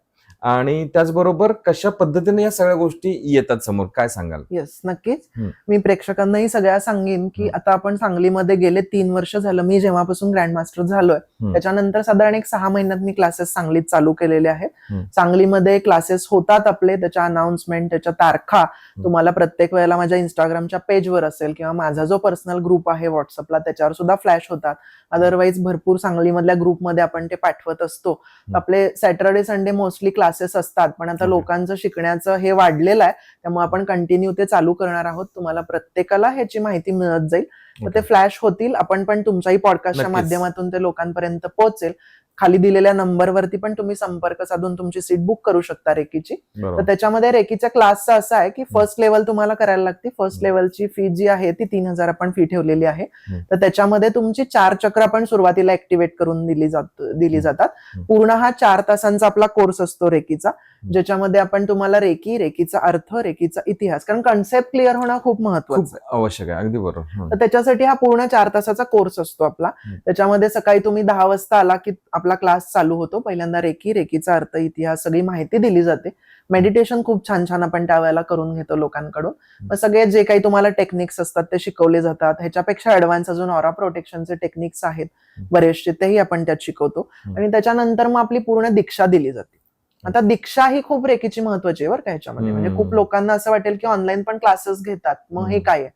आणि त्याचबरोबर कशा पद्धतीने या सगळ्या गोष्टी येतात समोर, काय सांगाल? येस, नक्कीच. मी प्रेक्षकांनाही सगळ्या सांगेन की आता आपण सांगलीमध्ये गेले 3 वर्ष झालं, मी जेव्हापासून ग्रँडमास्टर झालोय त्याच्यानंतर साधारण 6 महिन्यात मी क्लासेस सांगलीत चालू केलेले आहेत. सांगलीमध्ये क्लासेस होतात आपले, त्याच्या अनाउन्समेंट, त्याच्या तारखा तुम्हाला प्रत्येक वेळेला माझ्या इंस्टाग्रामच्या पेजवर असेल किंवा माझा जो पर्सनल ग्रुप आहे व्हॉट्सअपला त्याच्यावर सुद्धा फ्लॅश होतात. अदरवाईज भरपूर सांगलीमधल्या ग्रुपमध्ये आपण ते पाठवत असतो. आपले सॅटर्डे संडे मोस्टली क्लासेस असतात, पण आता लोकांचं शिकण्याचं हे वाढलेलं आहे, त्यामुळे आपण कंटिन्यू ते चालू करणार आहोत. तुम्हाला प्रत्येकाला ह्याची माहिती मिळत जाईल. तर ते फ्लॅश होतील, आपण पण तुमच्याही पॉडकास्टच्या माध्यमातून ते लोकांपर्यंत पोहोचेल. खाली दिलेल्या नंबरवरती पण तुम्ही संपर्क साधून तुमची सीट बुक करू शकता रेकीची. तर त्याच्यामध्ये रेकीच्या क्लासचं असं आहे की फर्स्ट लेवल तुम्हाला करायला लागते. फर्स्ट लेवलची फी जी आहे ती 3,000 आपण फी ठेवलेली आहे. तर त्याच्यामध्ये तुमची 4 चक्र आपण सुरुवातीला ऍक्टिव्हेट करून दिली जातात. पूर्ण हा 4 तासांचा आपला कोर्स असतो रेकीचा, ज्याच्यामध्ये आपण तुम्हाला रेकीचा अर्थ, रेकीचा इतिहास, कारण कन्सेप्ट क्लिअर होणं खूप महत्वाचं आहे, आवश्यक आहे. अगदी बरोबर. तर त्याच्यासाठी हा पूर्ण 4 तासाचा कोर्स असतो आपला. त्याच्यामध्ये सकाळी तुम्ही 10 वाजता आला की आपला क्लास चालू होतो. पहिल्यांदा रेकीचा अर्थ, इतिहास, सगळी माहिती दिली जाते. मेडिटेशन खूप छान छान आपण त्यावेळेला करून घेतो लोकांकडून. मग सगळे जे काही तुम्हाला टेक्निक्स असतात ते शिकवले जातात. ह्याच्यापेक्षा ऍडव्हान्स अजून ऑरा प्रोटेक्शनचे टेक्निक्स आहेत बरेचसे, तेही आपण त्यात शिकवतो. आणि त्याच्यानंतर मग आपली पूर्ण दीक्षा दिली जाते. आता दीक्षा ही खूप रेकीची महत्वाची आहे बरं का ह्याच्यामध्ये. म्हणजे खूप लोकांना असं वाटेल की ऑनलाईन पण क्लासेस घेतात, मग हे काय आहे?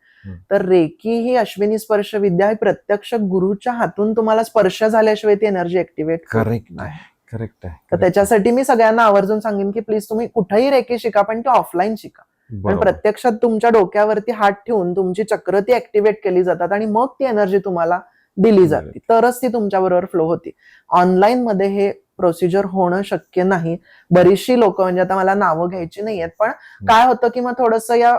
तर रेकी ही अश्विनी स्पर्श विद्या ही प्रत्यक्ष गुरुच्या हातून तुम्हाला स्पर्श झाल्याशिवाय ती एनर्जी ऍक्टिव्हेट करेक्ट आहे. तर त्याच्यासाठी मी सगळ्यांना आवर्जून सांगेन की प्लीज तुम्ही कुठेही रेकी शिका, पण ते ऑफलाईन शिका. पण प्रत्यक्षात तुमच्या डोक्यावरती हात ठेवून तुमची चक्र ती ऍक्टिव्हेट केली जातात आणि मग ती एनर्जी तुम्हाला दिली जाते, तरच ती तुमच्या बरोबर फ्लो होती. ऑनलाईन मध्ये हे प्रोसिजर होणं शक्य नाही. बरीचशी लोक, म्हणजे आता मला नावं घ्यायची नाहीयेत, पण काय होतं की मग थोडंसं या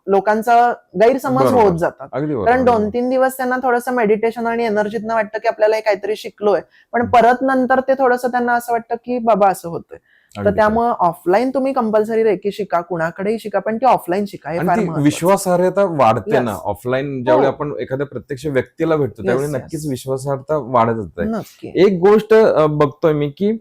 लोकांचा गैरसमज होत जातात. कारण 2-3 दिवस त्यांना थोडंसं मेडिटेशन आणि एनर्जीतनं वाटतं की आपल्याला काहीतरी शिकलोय, पण परत नंतर ते थोडंसं त्यांना असं वाटतं की बाबा असं होतंय. तर त्यामुळे ऑफलाईन तुम्ही कंपल्सरी रेकी शिका, कुणाकडेही शिका, पण ती ऑफलाईन शिका. हे फार महत्त्वाचं. विश्वासार्हता वाढते ना ऑफलाईन. ज्यावेळी आपण एखाद्या प्रत्यक्ष व्यक्तीला भेटतो त्यावेळी नक्कीच विश्वासार्हता वाढत जाते. एक गोष्ट बघतोय मी की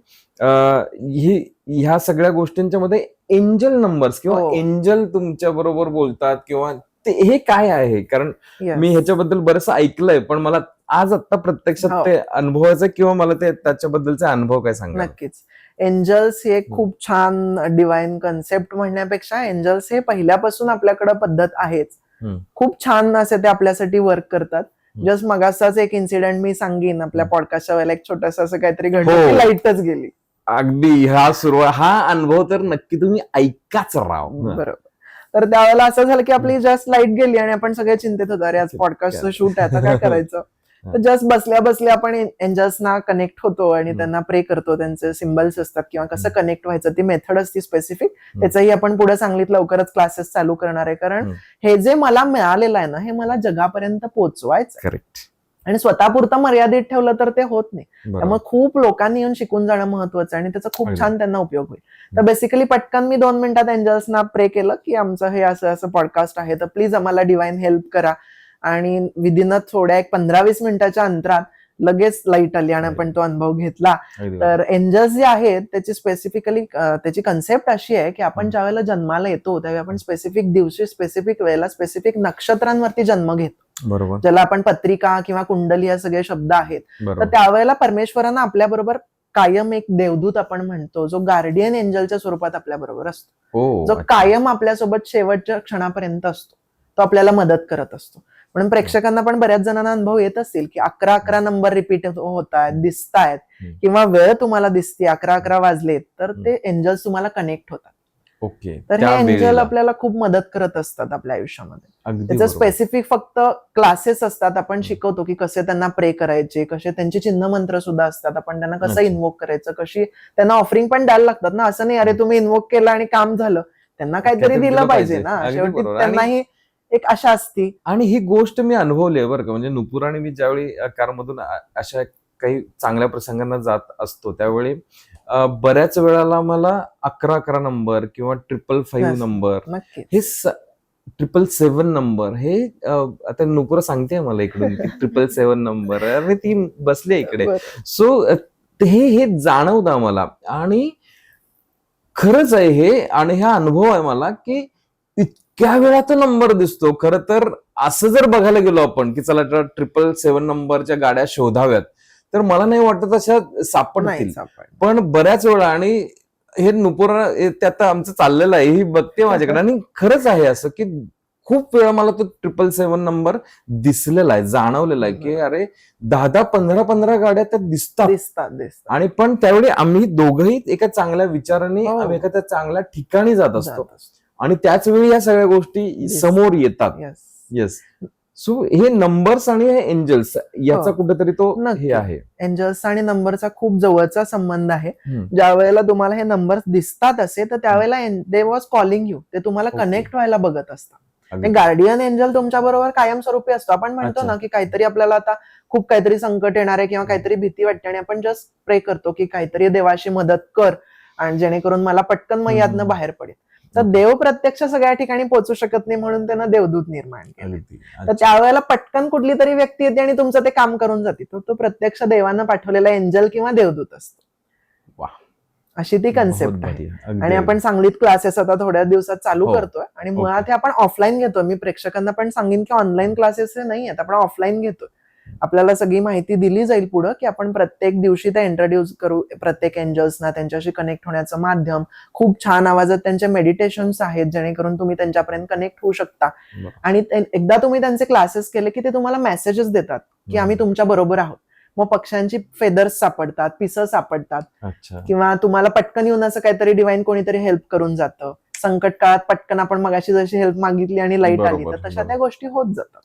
ह्या सगळ्या गोष्टींच्या मध्ये एंजल नंबर्स किंवा एंजल तुमच्या बरोबर बोलतात किंवा हे काय आहे? कारण Yes. मी ह्याच्याबद्दल बरंच ऐकलंय, पण मला आज आता प्रत्यक्षात हो. ते अनुभवायचं किंवा मला ते त्याच्याबद्दलचे अनुभव काय सांगा. नक्कीच. एंजल्स ही एक खूप छान डिवाइन कन्सेप्ट म्हणण्यापेक्षा एंजल्स हे पहिल्यापासून आपल्याकडे पद्धत आहेच. हम्म. खूप छान असे ते आपल्यासाठी वर्क करतात. हम्म. जस्ट मगाचाच एक इन्सिडेंट मी सांगेन आपल्या पॉडकास्टच्या वेळेला, एक छोटंसं असं काहीतरी हो. घडलं की लाईटच गेली. अगदी हा अनुभव तर नक्की तुम्ही ऐकाच राव. बरोबर. तर त्यावेळेला असं झालं की आपली जस्ट लाईट गेली आणि आपण सगळे चिंतेत होतो, अरे आज पॉडकास्टचं शूट आहे, आता काय करायचं. तर जस्ट बसल्या बसल्या आपण एंजल्सना कनेक्ट होतो आणि त्यांना प्रे करतो. त्यांचे सिम्बल्स असतात किंवा कसं कनेक्ट व्हायचं ती मेथड असते स्पेसिफिक. त्याचंही आपण पुढे सांगलीत लवकरच क्लासेस चालू करणार आहे. कारण हे जे मला मिळालेलं आहे ना, हे मला जगापर्यंत पोहोचवायचं करेक्ट. आणि स्वतःपुरतं मर्यादित ठेवलं तर ते होत नाही. त्यामुळे खूप लोकांनी येऊन शिकून जाणं महत्वाचं आहे आणि त्याचा खूप छान त्यांना उपयोग होईल. तर बेसिकली पटकन मी 2 मिनिटात एंजल्सना प्रे केलं की आमचं हे असं असं पॉडकास्ट आहे, तर प्लीज आम्हाला डिवाइन हेल्प करा. आणि विदिन थोड्या एक 15-20 मिनिटाच्या अंतरात लगेच लाईट आली आणि आपण तो अनुभव घेतला. तर एंजल्स जे आहेत त्याची स्पेसिफिकली त्याची कन्सेप्ट अशी आहे की आपण ज्या वेळेला जन्माला येतो त्यावेळी आपण स्पेसिफिक दिवशी, स्पेसिफिक वेळेला, स्पेसिफिक नक्षत्रांवरती जन्म घेतो. बरोबर. ज्याला आपण पत्रिका किंवा कुंडली या सगळे शब्द आहेत. तर त्यावेळेला परमेश्वरानं आपल्या बरोबर कायम एक देवदूत आपण म्हणतो, जो गार्डियन एंजलच्या स्वरूपात आपल्या बरोबर असतो, जो कायम आपल्यासोबत शेवटच्या क्षणापर्यंत असतो, तो आपल्याला मदत करत असतो. म्हणून प्रेक्षकांना पण बऱ्याच जणांना अनुभव येत असतील की 11-11 नंबर रिपीट होत आहेत, दिसतायत किंवा वेळ तुम्हाला दिसते 11-11 वाजलेत, तर ते एंजल्स तुम्हाला कनेक्ट होतात. ओके. तर हे एंजल आपल्याला खूप मदत करत असतात आपल्या आयुष्यामध्ये. त्याचं स्पेसिफिक फक्त क्लासेस असतात, आपण शिकवतो की कसे त्यांना प्रे करायचे, कसे त्यांचे चिन्ह मंत्र सुद्धा असतात, आपण त्यांना कसं इन्व्होक करायचं, कशी त्यांना ऑफरिंग पण द्यायला लागतात ना. असं नाही अरे तुम्ही इन्व्होक केलं आणि काम झालं, त्यांना काहीतरी दिलं पाहिजे ना. शेवटी त्यांनाही एक आशा असती. आणि ही गोष्ट मी अनुभवली आहे बरं का. म्हणजे नुपूर आणि मी ज्यावेळी कारमधून अशा काही चांगल्या प्रसंगांना जात असतो त्यावेळी बऱ्याच वेळाला मला 11-11 नंबर किंवा 555 नंबर, हे 777 नंबर, हे आता नुपूर सांगते मला इकडून 777 नंबर, आणि ती बसली इकडे. सो हे जाणवतं मला आणि खरंच आहे हे. आणि हा अनुभव आहे मला की इतक्या वेळा तो नंबर दिसतो. खरं तर असं जर बघायला गेलो आपण की चला 777 नंबरच्या गाड्या शोधाव्यात, तर मला नाही वाटत अशा सापडतील. पण बऱ्याच वेळा, आणि हे नुपूर त्यात आमचं चाललेलं आहे, ही बघते माझ्याकडे, आणि खरंच आहे असं की खूप वेळा मला तो 777 नंबर दिसलेला आहे, जाणवलेला आहे की अरे 10-10, 15-15 गाड्या त्या दिसतात. आणि पण त्यावेळी आम्ही दोघंही एका चांगल्या विचाराने आम्ही एका चांगल्या ठिकाणी जात असतो आणि त्याच वेळी या सगळ्या गोष्टी समोर येतात. येस. सो हे नंबर्स आणि हे एंजल्स याचा कुठेतरी तो हे आहे. एंजल्स आणि नंबरचा खूप जवळचा संबंध आहे. ज्या वेळेला तुम्हाला हे नंबर्स दिसतात असे, तर त्यावेळेला दे वॉज कॉलिंग यू, ते तुम्हाला कनेक्ट व्हायला बघत असतात. गार्डियन एंजल तुमच्या बरोबर कायमस्वरूपी असतो. आपण म्हणतो ना की काहीतरी आपल्याला आता खूप काहीतरी संकट येणार आहे किंवा काहीतरी भीती वाटते आणि आपण जस्ट प्रे करतो की काहीतरी देवाशी मदत कर आणि जेणेकरून मला पटकन मग यातनं बाहेर पडेल. तर देव प्रत्यक्ष सगळ्या ठिकाणी पोहोचू शकत नाही म्हणून त्यानं देवदूत निर्माण केले. तर त्यावेळेला पटकन कुठली तरी व्यक्ती येते आणि तुमचं ते काम करून जाते. तो प्रत्यक्ष देवानं पाठवलेला एंजल किंवा देवदूत असतो. अशी ती कन्सेप्ट आहे. आणि आपण सांगलीत क्लासेस आता थोड्या दिवसात चालू करतोय आणि मुळात हे आपण ऑफलाईन घेतोय. मी प्रेक्षकांना पण सांगेन की ऑनलाईन क्लासेस हे नाही आहेत, आपण ऑफलाईन घेतोय. आपल्याला सगळी माहिती दिली जाईल पुढं की आपण प्रत्येक दिवशी ते इंट्रोड्यूस करू प्रत्येक एंजल्सना, त्यांच्याशी कनेक्ट होण्याचं माध्यम. खूप छान आवाजात त्यांचे मेडिटेशन्स आहेत जेणेकरून तुम्ही त्यांच्यापर्यंत कनेक्ट होऊ शकता. आणि एकदा तुम्ही त्यांचे क्लासेस केले की ते तुम्हाला मेसेजेस देतात की आम्ही तुमच्या बरोबर आहोत. मग पक्ष्यांची फेदर्स सापडतात, पिसं सापडतात, किंवा तुम्हाला पटकन येऊन असं काहीतरी डिवाइन कोणीतरी हेल्प करून जातं. संकट काळात पटकन आपण मगाशी जशी हेल्प मागितली आणि लाईट आली, तर तशा त्या गोष्टी होत जातात.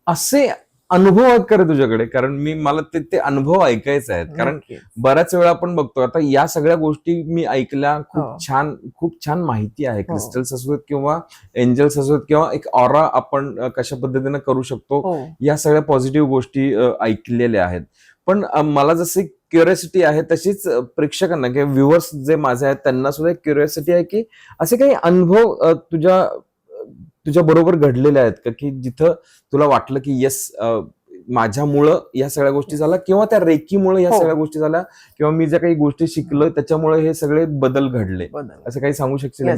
असे अनुभव आहेत का रे तुझ्याकडे? कारण मला ते अनुभव ऐकायचे आहेत. कारण बऱ्याच वेळा आपण बघतो, आता या सगळ्या गोष्टी मी ऐकल्या, खूप छान माहिती आहे. क्रिस्टल्स असोत किंवा एंजल्स असोत किंवा एक ऑरा आपण कशा पद्धतीने करू शकतो, या सगळ्या पॉझिटिव्ह गोष्टी ऐकलेल्या आहेत. पण मला जशी क्युरियोसिटी आहे तशीच प्रेक्षकांना किंवा व्ह्युअर्स जे माझे आहेत त्यांना सुद्धा एक क्युरियोसिटी आहे की असे काही अनुभव तुझ्या बरोबर घडलेले आहेत का की जिथं तुला वाटलं की येस माझ्यामुळं या सगळ्या गोष्टी झाल्या किंवा त्या रेकीमुळे या सगळ्या गोष्टी झाल्या किंवा मी ज्या काही गोष्टी शिकलोय त्याच्यामुळे हे सगळे बदल घडले, असं काही सांगू शकशील?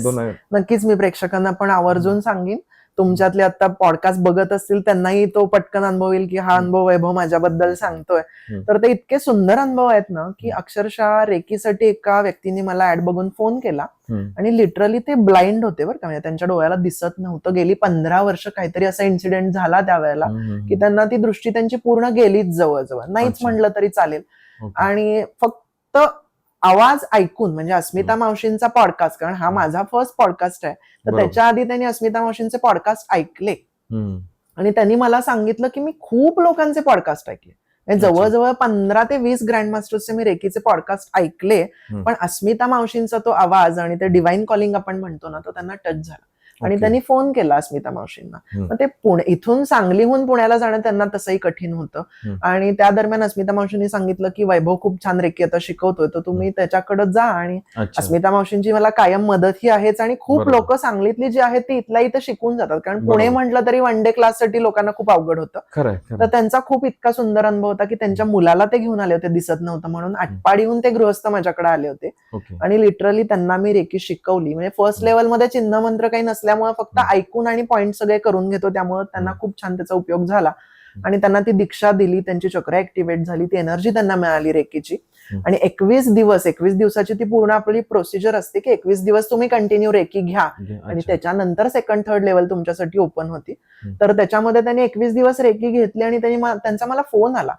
नक्कीच मी प्रेक्षकांना पण आवर्जून सांगेन. तुमच्यातले आता पॉडकास्ट बघत असतील त्यांनाही तो पटकन अनुभव येईल की हा अनुभव वैभव माझ्याबद्दल सांगतोय. तर ते इतके सुंदर अनुभव आहेत ना की अक्षरशः रेकीसाठी एका व्यक्तीने मला ऍड बघून फोन केला आणि लिटरली ते ब्लाइंड होते बरं का, म्हणजे त्यांच्या डोळ्याला दिसत नव्हतं. गेली 15 वर्ष काहीतरी असा इन्सिडेंट झाला त्यावेळेला की त्यांना ती दृष्टी त्यांची पूर्ण गेलीच जवळजवळ, नाहीच म्हणलं तरी चालेल. आणि फक्त आवाज ऐकून, म्हणजे अस्मिता मावशींचा पॉडकास्ट, कारण हा माझा फर्स्ट पॉडकास्ट आहे, तर त्याच्या आधी त्यांनी अस्मिता मावशींचे पॉडकास्ट ऐकले आणि त्यांनी मला सांगितलं की मी खूप लोकांचे पॉडकास्ट ऐकले, जवळजवळ 15 ते 20 ग्रँडमास्टर्सचे मी रेकीचे पॉडकास्ट ऐकले, पण अस्मिता मावशींचा तो आवाज आणि ते डिवाइन कॉलिंग आपण म्हणतो ना, तो त्यांना टच झाला आणि त्यांनी फोन केला अस्मिता मावशींना. मग ते इथून सांगलीहून पुण्याला जाणं त्यांना तसंही कठीण होतं आणि त्या दरम्यान अस्मिता मावशींनी सांगितलं की वैभव खूप छान रेकी आता शिकवतोय, तर तुम्ही त्याच्याकडे जा. आणि अस्मिता मावशींची मला कायम मदतही आहेच आणि खूप लोक सांगलीतली जी आहेत ती इथल्या इथं शिकून जातात, कारण पुणे म्हटलं तरी वन डे क्लाससाठी लोकांना खूप अवघड होतं. तर त्यांचा खूप इतका सुंदर अनुभव होता की त्यांच्या मुलाला ते घेऊन आले होते, दिसत नव्हतं म्हणून. आटपाडीहून ते गृहस्थ माझ्याकडे आले होते आणि लिटरली त्यांना मी रेकी शिकवली. म्हणजे फर्स्ट लेवलमध्ये चिन्ह मंत्र काही नसल्यामुळे फक्त ऐकून आणि पॉइंट सगळे करून घेतो, त्यामुळे त्यांना खूप छान त्याचा उपयोग झाला आणि त्यांना ती दीक्षा दिली, त्यांची चक्र ऍक्टिव्हेट झाली, ती एनर्जी त्यांना मिळाली रेकीची. आणि 21 दिवसाची ती पूर्ण आपली प्रोसिजर असते की 21 दिवस तुम्ही कंटिन्यू रेकी घ्या आणि त्याच्यानंतर सेकंड थर्ड लेवल तुमच्यासाठी ओपन होती. तर त्याच्यामध्ये त्यांनी 21 दिवस रेकी घेतली आणि त्यांचा मला फोन आला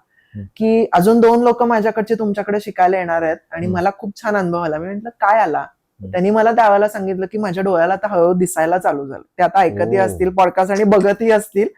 की अजून 2 लोक माझ्याकडचे तुमच्याकडे शिकायला येणार आहेत आणि मला खूप छान अनुभव आला. मी म्हटलं काय आला? त्यांनी मला त्यावेळेला सांगितलं की माझ्या डोळ्याला आता हळूहळू दिसायला चालू झालं. ते आता ऐकतही असतील पॉडकास्ट आणि बघतही असतील.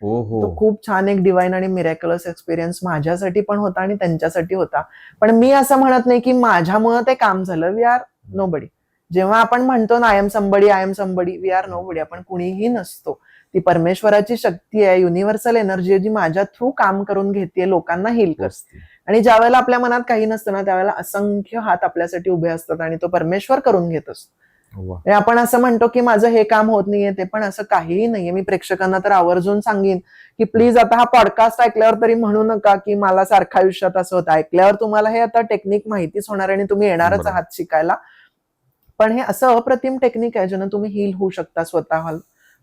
तो खूप छान एक डिवाइन आणि मिरॅक्युलस एक्सपिरियन्स माझ्यासाठी पण होता आणि त्यांच्यासाठी होता. पण मी असं म्हणत नाही की माझ्यामुळे ते काम झालं. We are nobody. जेव्हा आपण म्हणतो ना I am somebody, we are nobody, आपण कुणीही नसतो. ती परमेश्वराची शक्ती आहे, युनिव्हर्सल एनर्जी आहे, जी माझ्या थ्रू काम करून घेते, लोकांना हील करते. आणि ज्या वेळेला आपल्या मनात काही नसतं ना, त्यावेळेला असंख्य हात आपल्यासाठी उभे असतात आणि तो परमेश्वर करून घेत असतो. आपण असं म्हणतो की माझं हे काम होत नाहीये, ते पण असं काहीही नाहीये. मी प्रेक्षकांना तर आवर्जून सांगेन की प्लीज आता हा पॉडकास्ट ऐकल्यावर तरी म्हणू नका की मला सारखं आयुष्यात असं होतं. ऐकल्यावर तुम्हाला हे आता टेक्निक माहितीच होणार आणि तुम्ही येणारच आहात शिकायला. पण हे असं अप्रतिम टेक्निक आहे ज्यानं तुम्ही हील होऊ शकता स्वतः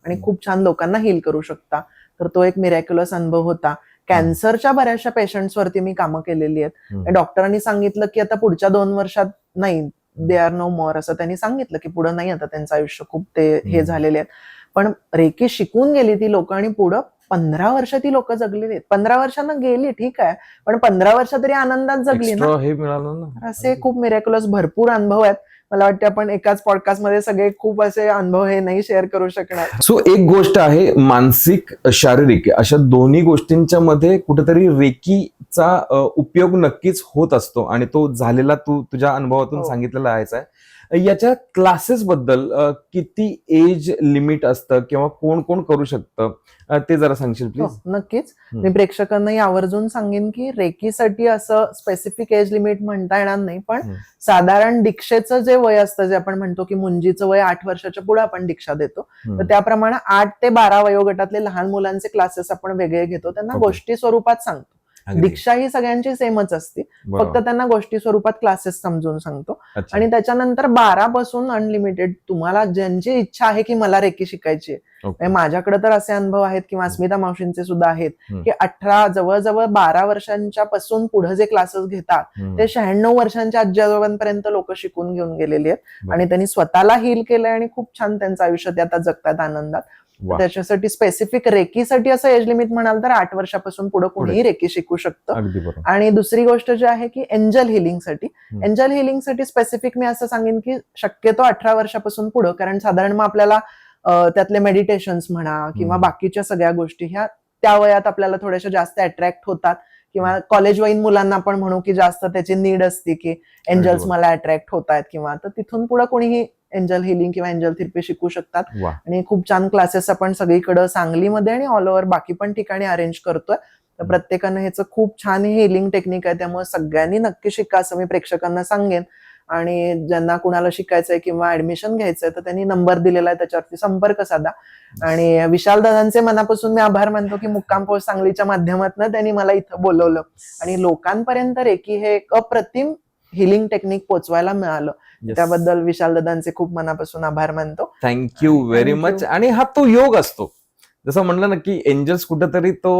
आणि खूप छान लोकांना हील करू शकता. तर तो एक मिरॅक्युलस अनुभव होता. कॅन्सरच्या बऱ्याचशा पेशंट्सवरती मी कामं केलेली आहेत. डॉक्टरांनी सांगितलं की आता पुढच्या 2 वर्षात नाही, दे आर नो मोर, असं त्यांनी सांगितलं की पुढे नाही, आता त्यांचं आयुष्य खूप ते हे झालेले आहेत. पण रेकी शिकून गेली ती लोक आणि पुढं 15 वर्ष ती लोक जगलेली आहेत. 15 वर्षांना गेली ठीक आहे, पण 15 वर्ष तरी आनंदात जगली ना. असे खूप मिरॅक्युलस भरपूर अनुभव आहेत. मला वाटतं आपण एकाच पॉडकास्ट मध्ये सगळे खूप असे अनुभव हे नाही शेअर करू शकणार. सो एक गोष्ट आहे, मानसिक शारीरिक अशा दोन्ही गोष्टींच्या मध्ये कुठेतरी रेकीचा उपयोग नक्कीच होत असतो आणि तो झालेला तू तुझ्या अनुभवातून सांगितलेला आहेच आहे. याच्या क्लासेस बद्दल किती एज लिमिट असतं किंवा कोण कोण करू शकतं ते जरा सांगशील प्लीज? नक्कीच. मी प्रेक्षकांनाही आवर्जून सांगेन की रेकीसाठी असं स्पेसिफिक एज लिमिट म्हणता येणार नाही, पण साधारण दीक्षेचं जे वय असतं, जे आपण म्हणतो की मुंजीचं वय 8 वर्षाच्या पुढे आपण दीक्षा देतो, तर त्याप्रमाणे 8 ते 12 वयोगटातले लहान मुलांचे क्लासेस आपण वेगळे घेतो. त्यांना गोष्टी स्वरूपात सांगतो. दीक्षा ही सगळ्यांची सेमच असते, फक्त त्यांना गोष्टी स्वरूपात क्लासेस समजून सांगतो. आणि त्याच्यानंतर 12 पासून अनलिमिटेड तुम्हाला ज्यांची इच्छा आहे की मला रेकी शिकायची आहे. माझ्याकडे तर असे अनुभव आहेत किंवा अस्मिता मावशींचे सुद्धा आहेत की 18 जवळजवळ 12 वर्षांच्या पासून पुढे जे क्लासेस घेतात ते 96 वर्षांच्या आजी आजोबांपर्यंत लोक शिकून घेऊन गेलेली आहेत आणि त्यांनी स्वतःला हील केलंय आणि खूप छान त्यांचं आयुष्य ते आता जगतात आनंदात. त्याच्यासाठी स्पेसिफिक रेकीसाठी असं एज लिमिट म्हणाल तर 8 वर्षापासून पुढे कुणीही रेकी शिकू शकतं. आणि दुसरी गोष्ट जी आहे की एंजल हिलिंगसाठी स्पेसिफिक मी असं सांगेन की शक्यतो 18 वर्षापासून पुढे, कारण साधारण मग आपल्याला त्यातले मेडिटेशन्स म्हणा किंवा बाकीच्या सगळ्या गोष्टी ह्या त्या वयात आपल्याला थोड्याशा जास्त अट्रॅक्ट होतात किंवा कॉलेज वयीन मुलांना आपण म्हणू की जास्त त्याची नीड असते की एंजल्स मला अट्रॅक्ट होत आहेत किंवा, तर तिथून पुढे कोणीही एंजल हिलिंग किंवा एंजल थेरपी शिकू शकतात. आणि खूप छान क्लासेस आपण सगळीकडे सांगलीमध्ये आणि ऑल ओव्हर बाकी पण ठिकाणी अरेंज करतोय. तर प्रत्येकानं ह्याचं खूप छान हिलिंग टेक्निक आहे, त्यामुळे सगळ्यांनी नक्की शिका असं मी प्रेक्षकांना सांगेन. आणि ज्यांना कुणाला शिकायचंय किंवा ऍडमिशन घ्यायचंय तर त्यांनी नंबर दिलेला आहे, त्याच्यावरती संपर्क साधा. आणि विशाल दादांचे मनापासून मी आभार मानतो की मुक्काम पोस्ट सांगलीच्या माध्यमातून त्यांनी मला इथं बोलवलं आणि लोकांपर्यंत रेकी हे एक अप्रतिम हिलिंग टेक्निक पोचवायला मिळालं Yes. त्याबद्दल विशाल दादांचे खूप मनापासून आभार मानतो. Thank you very Thank you. Much. आणि हा तो योग असतो, जसं म्हणलं ना की एंजल्स कुठेतरी तो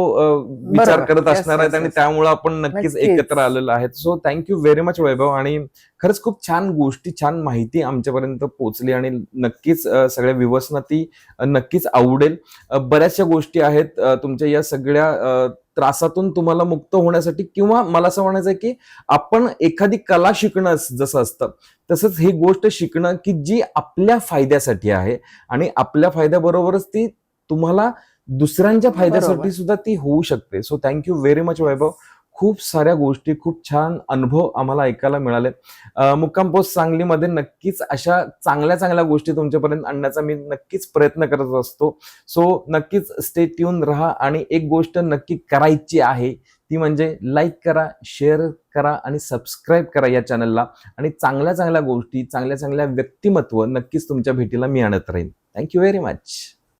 विचार बरोबर. करत Yes, असणार yes, आहेत आणि yes. त्यामुळे आपण नक्कीच नक्कीच. एकत्र आलेलो आहेत. सो थँक्यू व्हेरी मच वैभव. आणि खरंच खूप छान गोष्टी, छान माहिती आमच्यापर्यंत पोहोचली आणि नक्कीच सगळ्या व्ह्युअर्सना ती नक्कीच आवडेल. बऱ्याचशा गोष्टी आहेत तुमच्या या सगळ्या त्रासातून तुम्हाला मुक्त होण्यासाठी, किंवा मला असं म्हणायचं आहे की आपण एखादी कला शिकणं जसं असतं तसंच ही गोष्ट शिकणं की जी आपल्या फायद्यासाठी आहे आणि आपल्या फायद्याबरोबरच ती तुम्हाला दुसऱ्यांच्या फायद्यासाठी बरोबर. सुद्धा ती होऊ शकते. सो थँक्यू व्हेरी मच वैभव. खूप साऱ्या गोष्टी, खूप छान अनुभव आम्हाला ऐकायला मिळाले. मुक्काम पोस्ट सांगलीमध्ये नक्कीच अशा चांगल्या चांगल्या गोष्टी तुमच्यापर्यंत आणण्याचा मी नक्कीच प्रयत्न करत असतो. सो नक्कीच स्टे ट्यून राहा. आणि एक गोष्ट नक्की करायची आहे ती म्हणजे लाईक करा, शेअर करा आणि सबस्क्राईब करा या चॅनलला. आणि चांगल्या चांगल्या गोष्टी, चांगल्या चांगल्या व्यक्तिमत्व नक्कीच तुमच्या भेटीला मी आणत राहीन. Thank you very much.